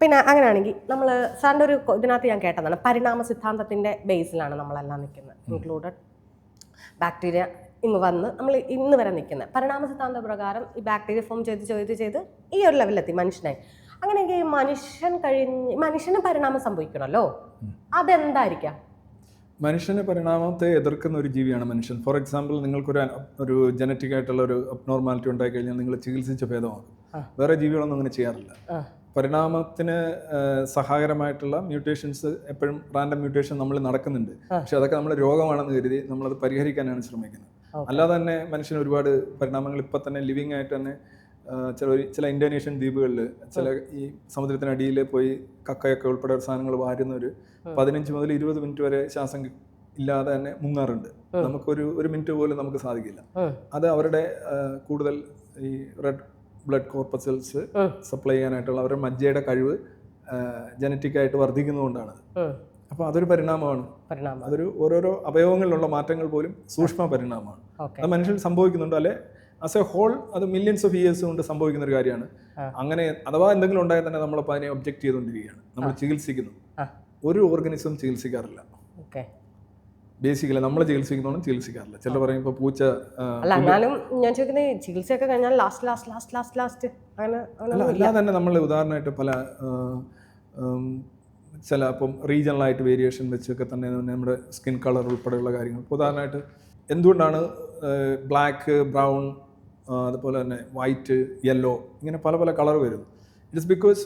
പിന്നെ അങ്ങനെയാണെങ്കിൽ നമ്മൾ സാറിൻ്റെ ഒരു ഇതിനകത്ത് ഞാൻ കേട്ടതാണ് പരിണാമ സിദ്ധാന്തത്തിൻ്റെ ബേസിലാണ് നമ്മളെല്ലാം നിൽക്കുന്നത്, ഇൻക്ലൂഡഡ് ബാക്ടീരിയ വന്ന് നമ്മൾ ഇന്ന് വരെ നിൽക്കുന്നത്. പരിണാമ സിദ്ധാന്ത പ്രകാരം ഈ ബാക്ടീരിയ ഫോം ചെയ്ത് ഈ ഒരു ലെവലിലെത്തി മനുഷ്യനായി. അങ്ങനെയെങ്കിൽ മനുഷ്യന് പരിണാമം സംഭവിക്കണമല്ലോ, അതെന്തായിരിക്കാം? മനുഷ്യന് പരിണാമത്തെ എതിർക്കുന്ന ഒരു ജീവിയാണ് മനുഷ്യൻ. ഫോർ എക്സാമ്പിൾ, നിങ്ങൾക്കൊരു ജനറ്റിക് ആയിട്ടുള്ള ഒരു അബ്നോർമാലിറ്റി ഉണ്ടായി കഴിഞ്ഞാൽ നിങ്ങൾ ചികിത്സിച്ച് ഭേദമാകും. വേറെ ജീവികളൊന്നും അങ്ങനെ ചെയ്യാറില്ല. പരിണാമത്തിന് സഹായകരമായിട്ടുള്ള മ്യൂട്ടേഷൻസ് എപ്പോഴും റാൻഡം മ്യൂട്ടേഷൻ നമ്മൾ നടക്കുന്നുണ്ട്. പക്ഷെ അതൊക്കെ നമ്മൾ രോഗമാണെന്ന് കരുതി നമ്മളത് പരിഹരിക്കാനാണ് ശ്രമിക്കുന്നത്. അല്ലാതെ തന്നെ മനുഷ്യന് ഒരുപാട് പരിണാമങ്ങൾ ഇപ്പം തന്നെ ലിവിങ് ആയിട്ട് തന്നെ ചില ഇന്തോനേഷ്യൻ ദ്വീപുകളിൽ ചില ഈ സമുദ്രത്തിനടിയിൽ പോയി കക്കയൊക്കെ ഉൾപ്പെടെ സാധനങ്ങൾ വാരുന്നവർ 15 മുതൽ 20 മിനിറ്റ് വരെ ശ്വാസം ഇല്ലാതെ തന്നെ മുങ്ങാറുണ്ട്. ഒരു മിനിറ്റ് പോലും നമുക്ക് സാധിക്കില്ല. അത് അവരുടെ കൂടുതൽ ഈ റെഡ് ബ്ലഡ് കോർപ്പസൽസ് സപ്ലൈ ചെയ്യാനായിട്ടുള്ള അവരുടെ മജ്ജയുടെ കഴിവ് ജനറ്റിക്കായിട്ട് വർദ്ധിക്കുന്നതുകൊണ്ടാണ്. അപ്പോൾ അതൊരു പരിണാമമാണ്. അതൊരു ഓരോരോ അവയവങ്ങളിലുള്ള മാറ്റങ്ങൾ പോലും സൂക്ഷ്മ പരിണാമമാണ്. അത് മനുഷ്യൻ സംഭവിക്കുന്നുണ്ട്. അല്ലെ ആസ് എ ഹോൾ അത് മില്യൺസ് ഓഫ് ഇയേഴ്സ് കൊണ്ട് സംഭവിക്കുന്ന ഒരു കാര്യമാണ്. അങ്ങനെ അഥവാ എന്തെങ്കിലും ഉണ്ടായാൽ തന്നെ നമ്മളപ്പോൾ അതിനെ ഒബ്ജക്റ്റ് ചെയ്തുകൊണ്ടിരിക്കുകയാണ്. നമ്മൾ ചികിത്സിക്കുന്നു. ഒരു ഓർഗനിസം ചികിത്സിക്കാറില്ല. ബേസിക്കലി നമ്മൾ ചികിത്സിക്കാറില്ല. ചിലർ പറയും ഇപ്പോൾ പൂച്ച. എന്നാലും ഞാൻ ചോദിക്കുന്നത് ചികിത്സയൊക്കെ കഴിഞ്ഞാൽ ലാസ്റ്റ് അല്ലാതെ തന്നെ നമ്മൾ ഉദാഹരണമായിട്ട് പല ചില ഇപ്പം റീജിയണലായിട്ട് വേരിയേഷൻ വെച്ചൊക്കെ തന്നെ നമ്മുടെ സ്കിൻ കളർ ഉൾപ്പെടെയുള്ള കാര്യങ്ങൾ. ഉദാഹരണമായിട്ട് എന്തുകൊണ്ടാണ് ബ്ലാക്ക്, ബ്രൗൺ, അതുപോലെ തന്നെ വൈറ്റ്, യെല്ലോ ഇങ്ങനെ പല പല കളർ വരുന്നു? ഇറ്റ്സ് ബിക്കോസ്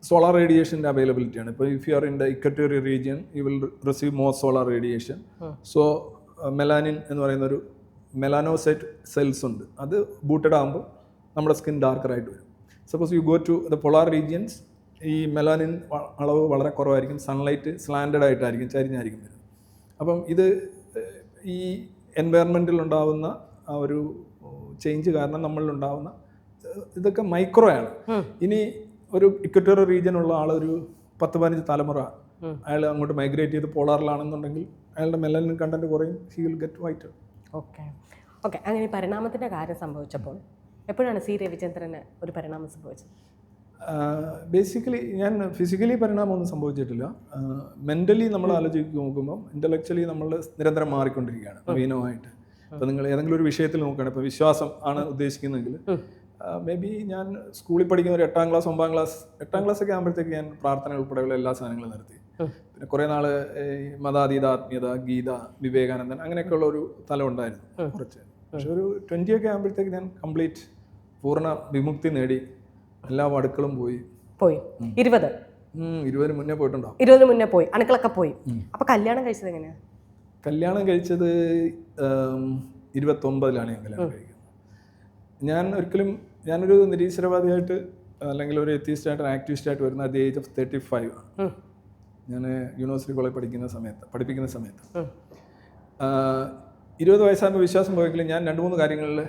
സോളാർ റേഡിയേഷൻ്റെ അവൈലബിലിറ്റിയാണ്. ഇപ്പോൾ if you are in the equatorial region you will receive more solar radiation. So melanin എന്ന് പറയുന്ന ഒരു മെലാനോസൈറ്റ് സെൽസ് ഉണ്ട്. അത് ബൂട്ടഡ് ആകുമ്പോൾ നമ്മുടെ സ്കിൻ ഡാർക്കറായിട്ട് വരും. Suppose you go to the polar regions, ഈ മെലാനിൻ അളവ് വളരെ കുറവായിരിക്കും. സൺലൈറ്റ് സ്ലാൻഡഡ് ആയിട്ടായിരിക്കും, ചരിഞ്ഞായിരിക്കും വരുന്നത്. അപ്പം ഇത് ഈ എൻവയറൺമെൻറ്റിൽ ഉണ്ടാകുന്ന ആ ഒരു ചേഞ്ച് കാരണം നമ്മളിലുണ്ടാകുന്ന ഇതൊക്കെ മൈക്രോയാണ്. ഇനി ഒരു ഇക്വറ്റോറിയൽ റീജിയൻ ഉള്ള ആൾ ഒരു 10-15 തലമുറ അയാൾ അങ്ങോട്ട് മൈഗ്രേറ്റ് ചെയ്ത് പോളാറിലാണെന്നുണ്ടെങ്കിൽ അയാളുടെ മെലനിൻ കണ്ടന്റ് കുറയും. He will get white. Okay. അങ്ങനെ പരിണാമത്തിൻ്റെ കാര്യം സംഭവിച്ചപ്പോൾ എപ്പോഴാണ് സി രവിചന്ദ്രന് ഒരു പരിണാമം സംഭവിച്ചത്? ബേസിക്കലി ഞാൻ ഫിസിക്കലി പരിണാമമൊന്നും സംഭവിച്ചിട്ടില്ല. മെൻ്റലി നമ്മൾ ആലോചിച്ച് നോക്കുമ്പോൾ ഇൻ്റലക്ച്വലി നമ്മൾ നിരന്തരം മാറിക്കൊണ്ടിരിക്കുകയാണ് നവീനമായിട്ട്. ഇപ്പോൾ നിങ്ങൾ ഏതെങ്കിലും ഒരു വിഷയത്തിൽ നോക്കുകയാണ്, ഇപ്പോൾ വിശ്വാസം ആണ് ഉദ്ദേശിക്കുന്നതെങ്കിൽ മേ ബി ഞാൻ സ്കൂളിൽ പഠിക്കുന്ന ഒരു 8ാം ക്ലാസ് 9ാം ക്ലാസ് ഒക്കെ ആകുമ്പോഴത്തേക്ക് ഞാൻ പ്രാർത്ഥന ഉൾപ്പെടെയുള്ള എല്ലാ സാധനങ്ങളും നടത്തി. പിന്നെ കുറേ നാൾ മതാതീത ആത്മീയത, ഗീത, വിവേകാനന്ദൻ അങ്ങനെയൊക്കെയുള്ള ഒരു തലം ഉണ്ടായിരുന്നു കുറച്ച്. പക്ഷെ ഒരു 20 ഒക്കെ ആകുമ്പോഴത്തേക്ക് ഞാൻ കംപ്ലീറ്റ് പൂർണ്ണ വിമുക്തി നേടി. എല്ലാ വടുക്കളും പോയി. 20 മുന്നേ പോയിട്ടുണ്ടാവും. 20 മുന്നേ പോയി, അണുക്കളൊക്കെ പോയി. അപ്പോൾ കല്യാണം കഴിച്ചത് എങ്ങനെയാണ്? കല്യാണം കഴിച്ചത് 29-ലാണ് ഞാൻ കല്യാണം കഴിക്കുന്നത്. ഞാനൊരു നിരീശ്വരവാദിയായിട്ട് അല്ലെങ്കിൽ ഒരു എത്തിയിസ്റ്റായിട്ട് ആക്ടിവിസ്റ്റായിട്ട് വരുന്ന അറ്റ് ദി ഏജ് ഓഫ് 35 ആണ്. ഞാൻ യൂണിവേഴ്സിറ്റി കോളേജ് പഠിപ്പിക്കുന്ന സമയത്ത് 20 വയസ്സാകുമ്പോൾ വിശ്വാസം പോയെങ്കിലും ഞാൻ 2-3 കാര്യങ്ങളിൽ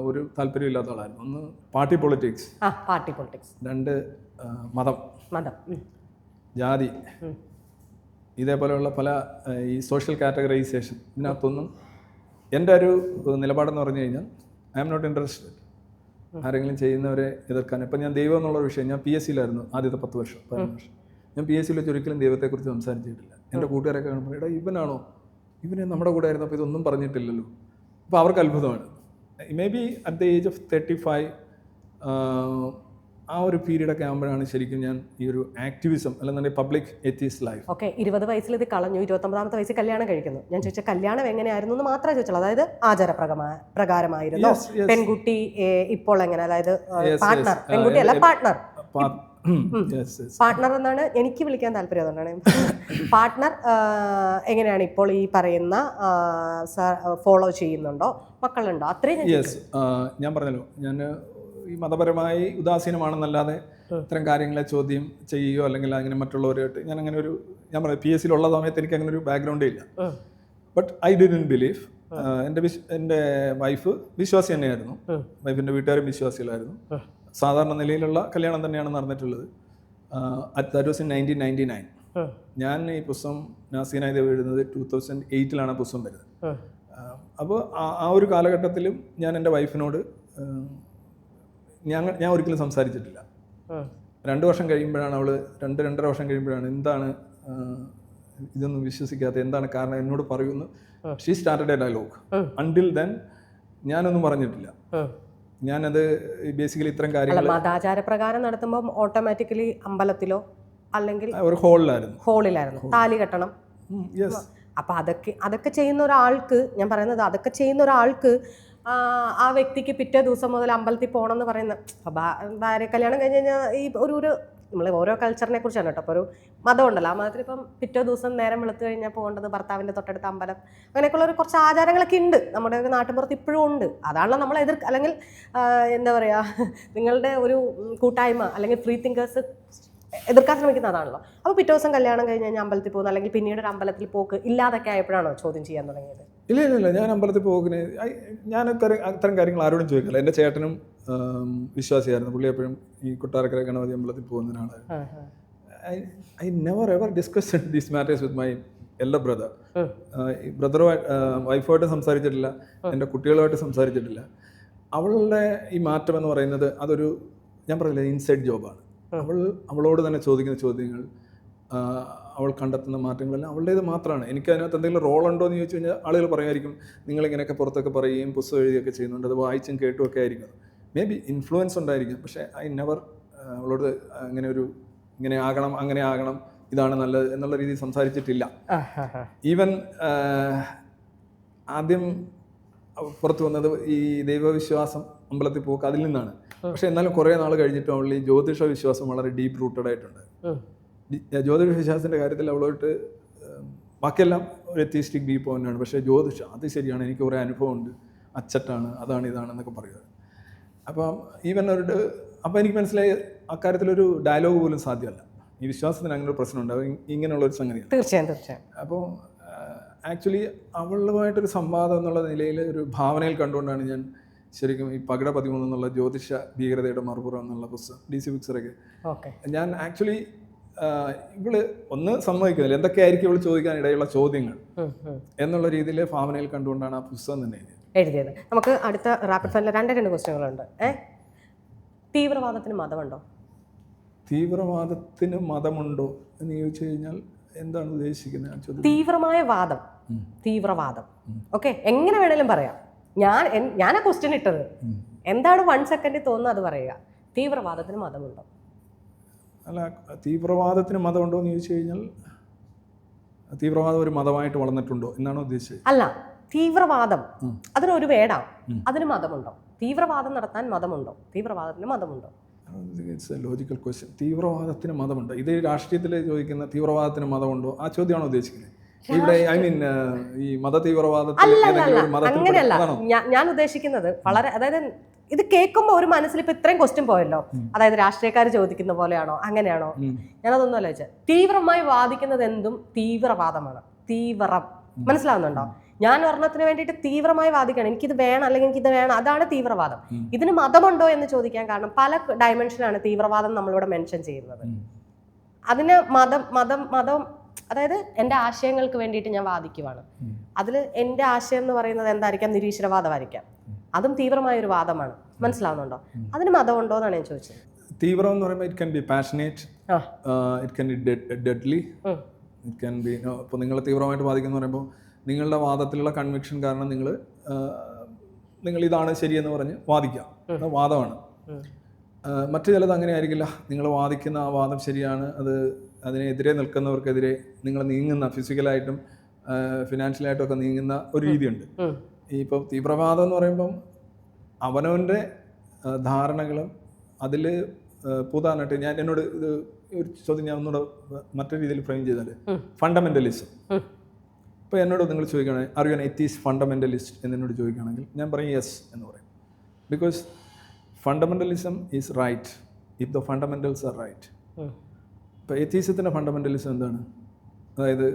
ഒരു താല്പര്യമില്ലാത്ത ആളായിരുന്നു. ഒന്ന് പാർട്ടി പൊളിറ്റിക്സ്, 2 മതം, ജാതി, ഇതേപോലെയുള്ള പല ഈ സോഷ്യൽ കാറ്റഗറൈസേഷൻ. ഇതിനകത്തൊന്നും എൻ്റെ ഒരു നിലപാടെന്ന് പറഞ്ഞു കഴിഞ്ഞാൽ ഐ ആം നോട്ട് ഇൻട്രസ്റ്റഡ് ആരെങ്കിലും ചെയ്യുന്നവരെ എതിർക്കാൻ. ഇപ്പം ഞാൻ ദൈവം എന്നുള്ള വിഷയം, ഞാൻ PSCയിലായിരുന്നു ആദ്യത്തെ 10 വർഷം. ഞാൻ PSCയിൽ വെച്ച് ഒരിക്കലും ദൈവത്തെക്കുറിച്ച് സംസാരിച്ചിട്ടില്ല. എൻ്റെ കൂട്ടുകാരൊക്കെ കാണുമ്പോൾ എടാ ഇവനെ നമ്മുടെ കൂടെ ആയിരുന്നു, അപ്പോൾ ഇതൊന്നും പറഞ്ഞിട്ടില്ലല്ലോ. അപ്പോൾ അവർക്ക് അത്ഭുതമാണ്. May be at the age of 35 ആ ഒരു പീരീഡൊക്കെ ആകുമ്പോഴാണ് ശരിക്കും ഞാൻ ഈ ഒരു ആക്ടിവിസം അല്ലെന്നുണ്ടെങ്കിൽ പബ്ലിക് എത്തിസ്റ്റ് ലൈഫ്. ഓക്കെ. 20 വയസ്സിൽ ഇത് കളഞ്ഞു, 29ാമത്തെ വയസ്സിൽ കല്യാണം കഴിക്കുന്നു. ഞാൻ ചോദിച്ച കല്യാണം എങ്ങനെയായിരുന്നു എന്ന് മാത്രമേ ചോദിച്ചുള്ളൂ. അതായത് ആചാരപ്രകാരമായിരുന്നു പെൺകുട്ടി ഇപ്പോൾ എങ്ങനെ, അതായത് പാർട്ട്ണർ, പെൺകുട്ടി അല്ല പാർട്ട്ണർ എന്നാണ് എനിക്ക് വിളിക്കാൻ താല്പര്യം. അതുകൊണ്ടാണ് പാർട്ട്ണർ എങ്ങനെയാണ് ഇപ്പോൾ ഈ പറയുന്ന ഫോളോ ചെയ്യുന്നുണ്ടോ, മക്കളുണ്ടോ? അത്രയും ഞാൻ പറഞ്ഞല്ലോ, ഞാൻ ഈ മതപരമായി ഉദാസീനമാണെന്നല്ലാതെ ഇത്തരം കാര്യങ്ങളെ ചോദ്യം ചെയ്യുകയോ അല്ലെങ്കിൽ അങ്ങനെ മറ്റുള്ളവരായിട്ട് ഞാൻ പറയാം PSCയിലുള്ള സമയത്ത് എനിക്ക് അങ്ങനെ ഒരു ബാക്ക്ഗ്രൗണ്ടേ ഇല്ല. But I didn't believe. എൻ്റെ വൈഫ് വിശ്വാസി തന്നെയായിരുന്നു, വൈഫിൻ്റെ വീട്ടുകാരും വിശ്വാസികളായിരുന്നു. സാധാരണ നിലയിലുള്ള കല്യാണം തന്നെയാണ് നടന്നിട്ടുള്ളത്. That was in 1999. ഞാൻ ഈ പുസ്തകം നാസീനായി ദേവ് എഴുതുന്നത് 2008 പുസ്തകം വരുന്നത്. അപ്പോൾ ആ ഒരു കാലഘട്ടത്തിലും ഞാൻ എൻ്റെ വൈഫിനോട് ഞാൻ ഒരിക്കലും സംസാരിച്ചിട്ടില്ല. 2 വർഷം കഴിയുമ്പോഴാണ് അവൾ 2-2.5 വർഷം കഴിയുമ്പോഴാണ് എന്താണ് ഇതൊന്നും വിശ്വസിക്കാത്ത, എന്താണ് കാരണം എന്നോട് പറയുന്നു. She started a dialogue. Until then ഞാനൊന്നും പറഞ്ഞിട്ടില്ല. ഞാനത് ബേസിക്കലി ഇത്തരം കാര്യങ്ങൾ മതാചാരപ്രകാരം നടത്തുമ്പോൾ ഓട്ടോമാറ്റിക്കലി അമ്പലത്തിലോ അല്ലെങ്കിൽ ഒരു ഹോളിലായിരുന്നു താലി കെട്ടണം. അപ്പൊ അതൊക്കെ ചെയ്യുന്ന ഒരാൾക്ക്, ഞാൻ പറയുന്നത് അതൊക്കെ ചെയ്യുന്ന ഒരാൾക്ക് ആ വ്യക്തിക്ക് പിറ്റേ ദിവസം മുതൽ അമ്പലത്തിൽ പോകണം എന്ന് പറയുന്ന ഭാര്യ കല്യാണം കഴിഞ്ഞ് കഴിഞ്ഞാൽ ഈ ഒരു നമ്മൾ ഓരോ കൾച്ചറിനെ കുറിച്ചാണ് കേട്ടോ. അപ്പോൾ ഒരു മതം ഉണ്ടല്ലോ, ആ മതത്തിൽ ഇപ്പം പിറ്റേ ദിവസം നേരം വെളുത്ത് കഴിഞ്ഞാൽ പോകേണ്ടത് ഭർത്താവിൻ്റെ തൊട്ടടുത്ത അമ്പലം, അങ്ങനെയൊക്കെയുള്ള ഒരു കുറച്ച് ആചാരങ്ങളൊക്കെ ഉണ്ട് നമ്മുടെ ഒരു നാട്ടിൻപുറത്ത് ഇപ്പോഴും ഉണ്ട്. അതാണല്ലോ നമ്മൾ അല്ലെങ്കിൽ എന്താ പറയുക, നിങ്ങളുടെ ഒരു കൂട്ടായ്മ അല്ലെങ്കിൽ ഫ്രീ തിങ്കേഴ്സ് എതിർക്കാൻ ശ്രമിക്കുന്ന അതാണല്ലോ. അപ്പോൾ പിറ്റേ ദിവസം കല്യാണം കഴിഞ്ഞ് കഴിഞ്ഞാൽ അമ്പലത്തിൽ പോകുന്നു, അല്ലെങ്കിൽ പിന്നീട് ഒരു അമ്പലത്തിൽ പോക്ക് ഇല്ലാതൊക്കെ ആയപ്പോഴാണോ ചോദ്യം ചെയ്യാൻ തുടങ്ങിയത്? ഇല്ല, ഞാൻ അമ്പലത്തിൽ പോകുന്നേ, ഞാൻ അത്തരം കാര്യങ്ങൾ ആരോടും ചോദിക്കില്ല. എൻ്റെ ചേട്ടനും വിശ്വാസിയായിരുന്നു. പുള്ളി എപ്പോഴും ഈ കൊട്ടാരക്കര ഗണപതി അമ്പലത്തിൽ പോകുന്നതിനാണ്. I never ever discuss these matters with my elder brother. വൈഫുമായിട്ട് സംസാരിച്ചിട്ടില്ല, എൻ്റെ കുട്ടികളുമായിട്ട് സംസാരിച്ചിട്ടില്ല. അവളുടെ ഈ മാറ്റം എന്ന് പറയുന്നത് അതൊരു, ഞാൻ പറയില്ല, ഇൻസൈഡ് ജോബാണ്. അവളോട് തന്നെ ചോദിക്കുന്ന ചോദ്യങ്ങൾ, അവൾ കണ്ടെത്തുന്ന മാറ്റങ്ങളെല്ലാം അവളുടേത് മാത്രമാണ്. എനിക്ക് അതിനകത്ത് എന്തെങ്കിലും റോൾ ഉണ്ടോ എന്ന് ചോദിച്ചു കഴിഞ്ഞാൽ ആളുകൾ പറയുമായിരിക്കും നിങ്ങളിങ്ങനെയൊക്കെ പുറത്തൊക്കെ പറയുകയും പുസ്തകം എഴുതിയൊക്കെ ചെയ്യുന്നുണ്ട്, അത് വായിച്ചും കേട്ടും ഒക്കെ ആയിരിക്കും. മേ ബി ഇൻഫ്ലുവൻസ് ഉണ്ടായിരിക്കും. പക്ഷേ ഐ നെവർ അവളോട് ഇങ്ങനെ ആകണം, അങ്ങനെ ആകണം, ഇതാണ് നല്ലത് എന്നുള്ള രീതിയിൽ സംസാരിച്ചിട്ടില്ല. ഈവൻ ആദ്യം പുറത്തു വന്നത് ഈ ദൈവവിശ്വാസം, അമ്പലത്തിൽ പോക്ക്, അതിൽ നിന്നാണ്. പക്ഷെ എന്നാലും കുറേ നാൾ കഴിഞ്ഞിട്ട് അവൾ ഈ ജ്യോതിഷ വിശ്വാസം വളരെ ഡീപ്പ് റൂട്ടഡ് ആയിട്ടുണ്ട്. ജ്യോതിഷ വിശ്വാസത്തിൻ്റെ കാര്യത്തിൽ അവളോട്ട് ബാക്കിയെല്ലാം ഒരു എത്തിയിസ്റ്റിക് വ്യൂ പോയിന്റാണ്. പക്ഷേ ജ്യോതിഷം അത് ശരിയാണ്, എനിക്ക് കുറേ അനുഭവമുണ്ട്, അച്ചട്ടാണ്, അതാണ് ഇതാണെന്നൊക്കെ പറയുക. അപ്പം ഈവൻ അപ്പോൾ എനിക്ക് മനസ്സിലായി അക്കാര്യത്തിലൊരു ഡയലോഗ് പോലും സാധ്യമല്ല. ഈ വിശ്വാസത്തിന് അങ്ങനെ ഒരു പ്രശ്നമുണ്ട്, ഇങ്ങനെയുള്ളൊരു സംഗതിയാണ്. തീർച്ചയായും. അപ്പോൾ ആക്ച്വലി അവളുമായിട്ടൊരു സംവാദം എന്നുള്ള നിലയിൽ ഒരു ഭാവനയിൽ കണ്ടുകൊണ്ടാണ് ഞാൻ ശരിക്കും ഈ പകിട 13 എന്നുള്ള ജ്യോതിഷ ഭീകരതയുടെ മറുപുറം എന്നുള്ള പുസ്തകം DC ബുക്സറൊക്കെ ഞാൻ ആക്ച്വലി ഇവള് ഒന്ന് സമ്മതിക്കുന്നില്ല, എന്തൊക്കെയായിരിക്കും ഇവള് ചോദിക്കാൻ ഇടയുള്ള ചോദ്യങ്ങൾ എന്നുള്ള രീതിയിൽ ഭാവനയിൽ കണ്ടുകൊണ്ടാണ് ആ പുസ്തകം തന്നെ എഴുതിയത്. നമുക്ക് അടുത്ത റാപ്പിഡ് ഫയറിൽ 2 ക്വസ്റ്റ്യനുകളുണ്ട്. തീവ്രവാദത്തിന് മതമുണ്ടോ? തീവ്രവാദത്തിന് മതമുണ്ടോ എന്ന് ചോദിച്ചു കഴിഞ്ഞാൽ എന്താണ് ഉദ്ദേശിക്കുന്നത്? തീവ്രമായ വാദം, തീവ്രവാദം ഓക്കെ, എങ്ങനെ വേണേലും പറയാം. ഞാൻ ആ ക്വസ്റ്റ്യൻ ഇട്ടത് എന്താണ് 1 സെക്കൻഡിൽ തോന്നുന്നത് അത് പറയുക. തീവ്രവാദത്തിന് മതമുണ്ടോ? അല്ല, തീവ്രവാദത്തിന് മതമുണ്ടോ എന്ന് ചോദിച്ചു കഴിഞ്ഞാൽ തീവ്രവാദം ഒരു മതമായിട്ട് വളർന്നിട്ടുണ്ടോ എന്നാണോ ഉദ്ദേശിച്ചത്? അല്ല, തീവ്രവാദം അതിനൊരു വേടാണ്, അതിന് മതമുണ്ടോ? തീവ്രവാദം നടത്താൻ മതമുണ്ടോ? തീവ്രവാദത്തിന് മതമുണ്ടോ? It's a logical question. തീവ്രവാദത്തിന് മതമുണ്ടോ, ഇത് രാഷ്ട്രീയത്തിൽ ചോദിക്കുന്ന തീവ്രവാദത്തിന് മതമുണ്ടോ ആ ചോദ്യമാണോ ഉദ്ദേശിക്കുന്നത്? ഇവിടെ ഈ മത തീവ്രവാദത്തിൽ അങ്ങനെയല്ല ഞാൻ ഉദ്ദേശിക്കുന്നത്. വളരെ, അതായത് ഇത് കേൾക്കുമ്പോൾ ഒരു മനസ്സിൽ ഇപ്പൊ ഇത്രയും ക്വസ്റ്റ്യൻ പോയല്ലോ, അതായത് രാഷ്ട്രീയക്കാർ ചോദിക്കുന്ന പോലെയാണോ, അങ്ങനെയാണോ? ഞാനതൊന്നും അല്ല വെച്ചാൽ തീവ്രമായി വാദിക്കുന്നത് എന്തും തീവ്രവാദമാണ്. തീവ്രം മനസ്സിലാവുന്നുണ്ടോ? ഞാൻ ഒരെണ്ണത്തിന് വേണ്ടിയിട്ട് തീവ്രമായി വാദിക്കണം, എനിക്കിത് വേണം അല്ലെങ്കിൽ എനിക്കിത് വേണം, അതാണ് തീവ്രവാദം. ഇതിന് മതമുണ്ടോ എന്ന് ചോദിക്കാൻ കാരണം പല ഡയമെൻഷനാണ് തീവ്രവാദം നമ്മളിവിടെ മെൻഷൻ ചെയ്യുന്നത്. അതിന് മതം അതായത് എൻ്റെ ആശയങ്ങൾക്ക് വേണ്ടിയിട്ട് ഞാൻ വാദിക്കുവാണ്. അതിൽ എൻ്റെ ആശയം എന്ന് പറയുന്നത് എന്തായിരിക്കാം? നിരീശ്വരവാദമായിരിക്കാം. അതും തീവ്രമായ ഒരു വാദമാണ്. മനസ്സിലാവുന്നുണ്ടോ? അതിന് മതമുണ്ടോ എന്നാണ് ഞാൻ ചോദിച്ചത്. തീവ്രം എന്ന് പറയുമ്പോൾ it can be passionate, it can be deadly, it can be. ഇപ്പോൾ നിങ്ങൾ തീവ്രമായിട്ട് വാദിക്കുന്നു പറയുമ്പോൾ നിങ്ങളുടെ വാദത്തിലുള്ള കൺവിക്ഷൻ കാരണം നിങ്ങൾ ഇതാണ് ശരിയെന്ന് പറഞ്ഞ് വാദിക്കാം, അത് വാദമാണ്. മറ്റു ചിലത് അങ്ങനെ ആയിരിക്കില്ല. നിങ്ങൾ വാദിക്കുന്ന ആ വാദം ശരിയാണ്, അതിനെതിരെ നിൽക്കുന്നവർക്കെതിരെ നിങ്ങൾ നീങ്ങുന്ന, ഫിസിക്കലായിട്ടും ഫിനാൻഷ്യലായിട്ടും ഒക്കെ നീങ്ങുന്ന ഒരു രീതിയുണ്ട്. ഇപ്പോൾ തീവ്രവാദം എന്ന് പറയുമ്പം അവനവൻ്റെ ധാരണകളും അതിൽ ഉദാഹരണമായിട്ട് എന്നോട് ഇത് ഒരു ചോദ്യം ഞാൻ ഒന്നുകൂടെ മറ്റൊരു രീതിയിൽ ഫ്രെയിം ചെയ്താൽ, ഫണ്ടമെൻ്റലിസം. ഇപ്പോൾ എന്നോട് നിങ്ങൾ ചോദിക്കുകയാണെങ്കിൽ are you an atheist fundamentalist എന്നോട് ചോദിക്കുകയാണെങ്കിൽ ഞാൻ പറയും യെസ് എന്ന് പറയും. Because fundamentalism is right if the fundamentals are right. ഇപ്പോൾ എത്തീസത്തിൻ്റെ ഫണ്ടമെൻ്റലിസം എന്താണ്? അതായത്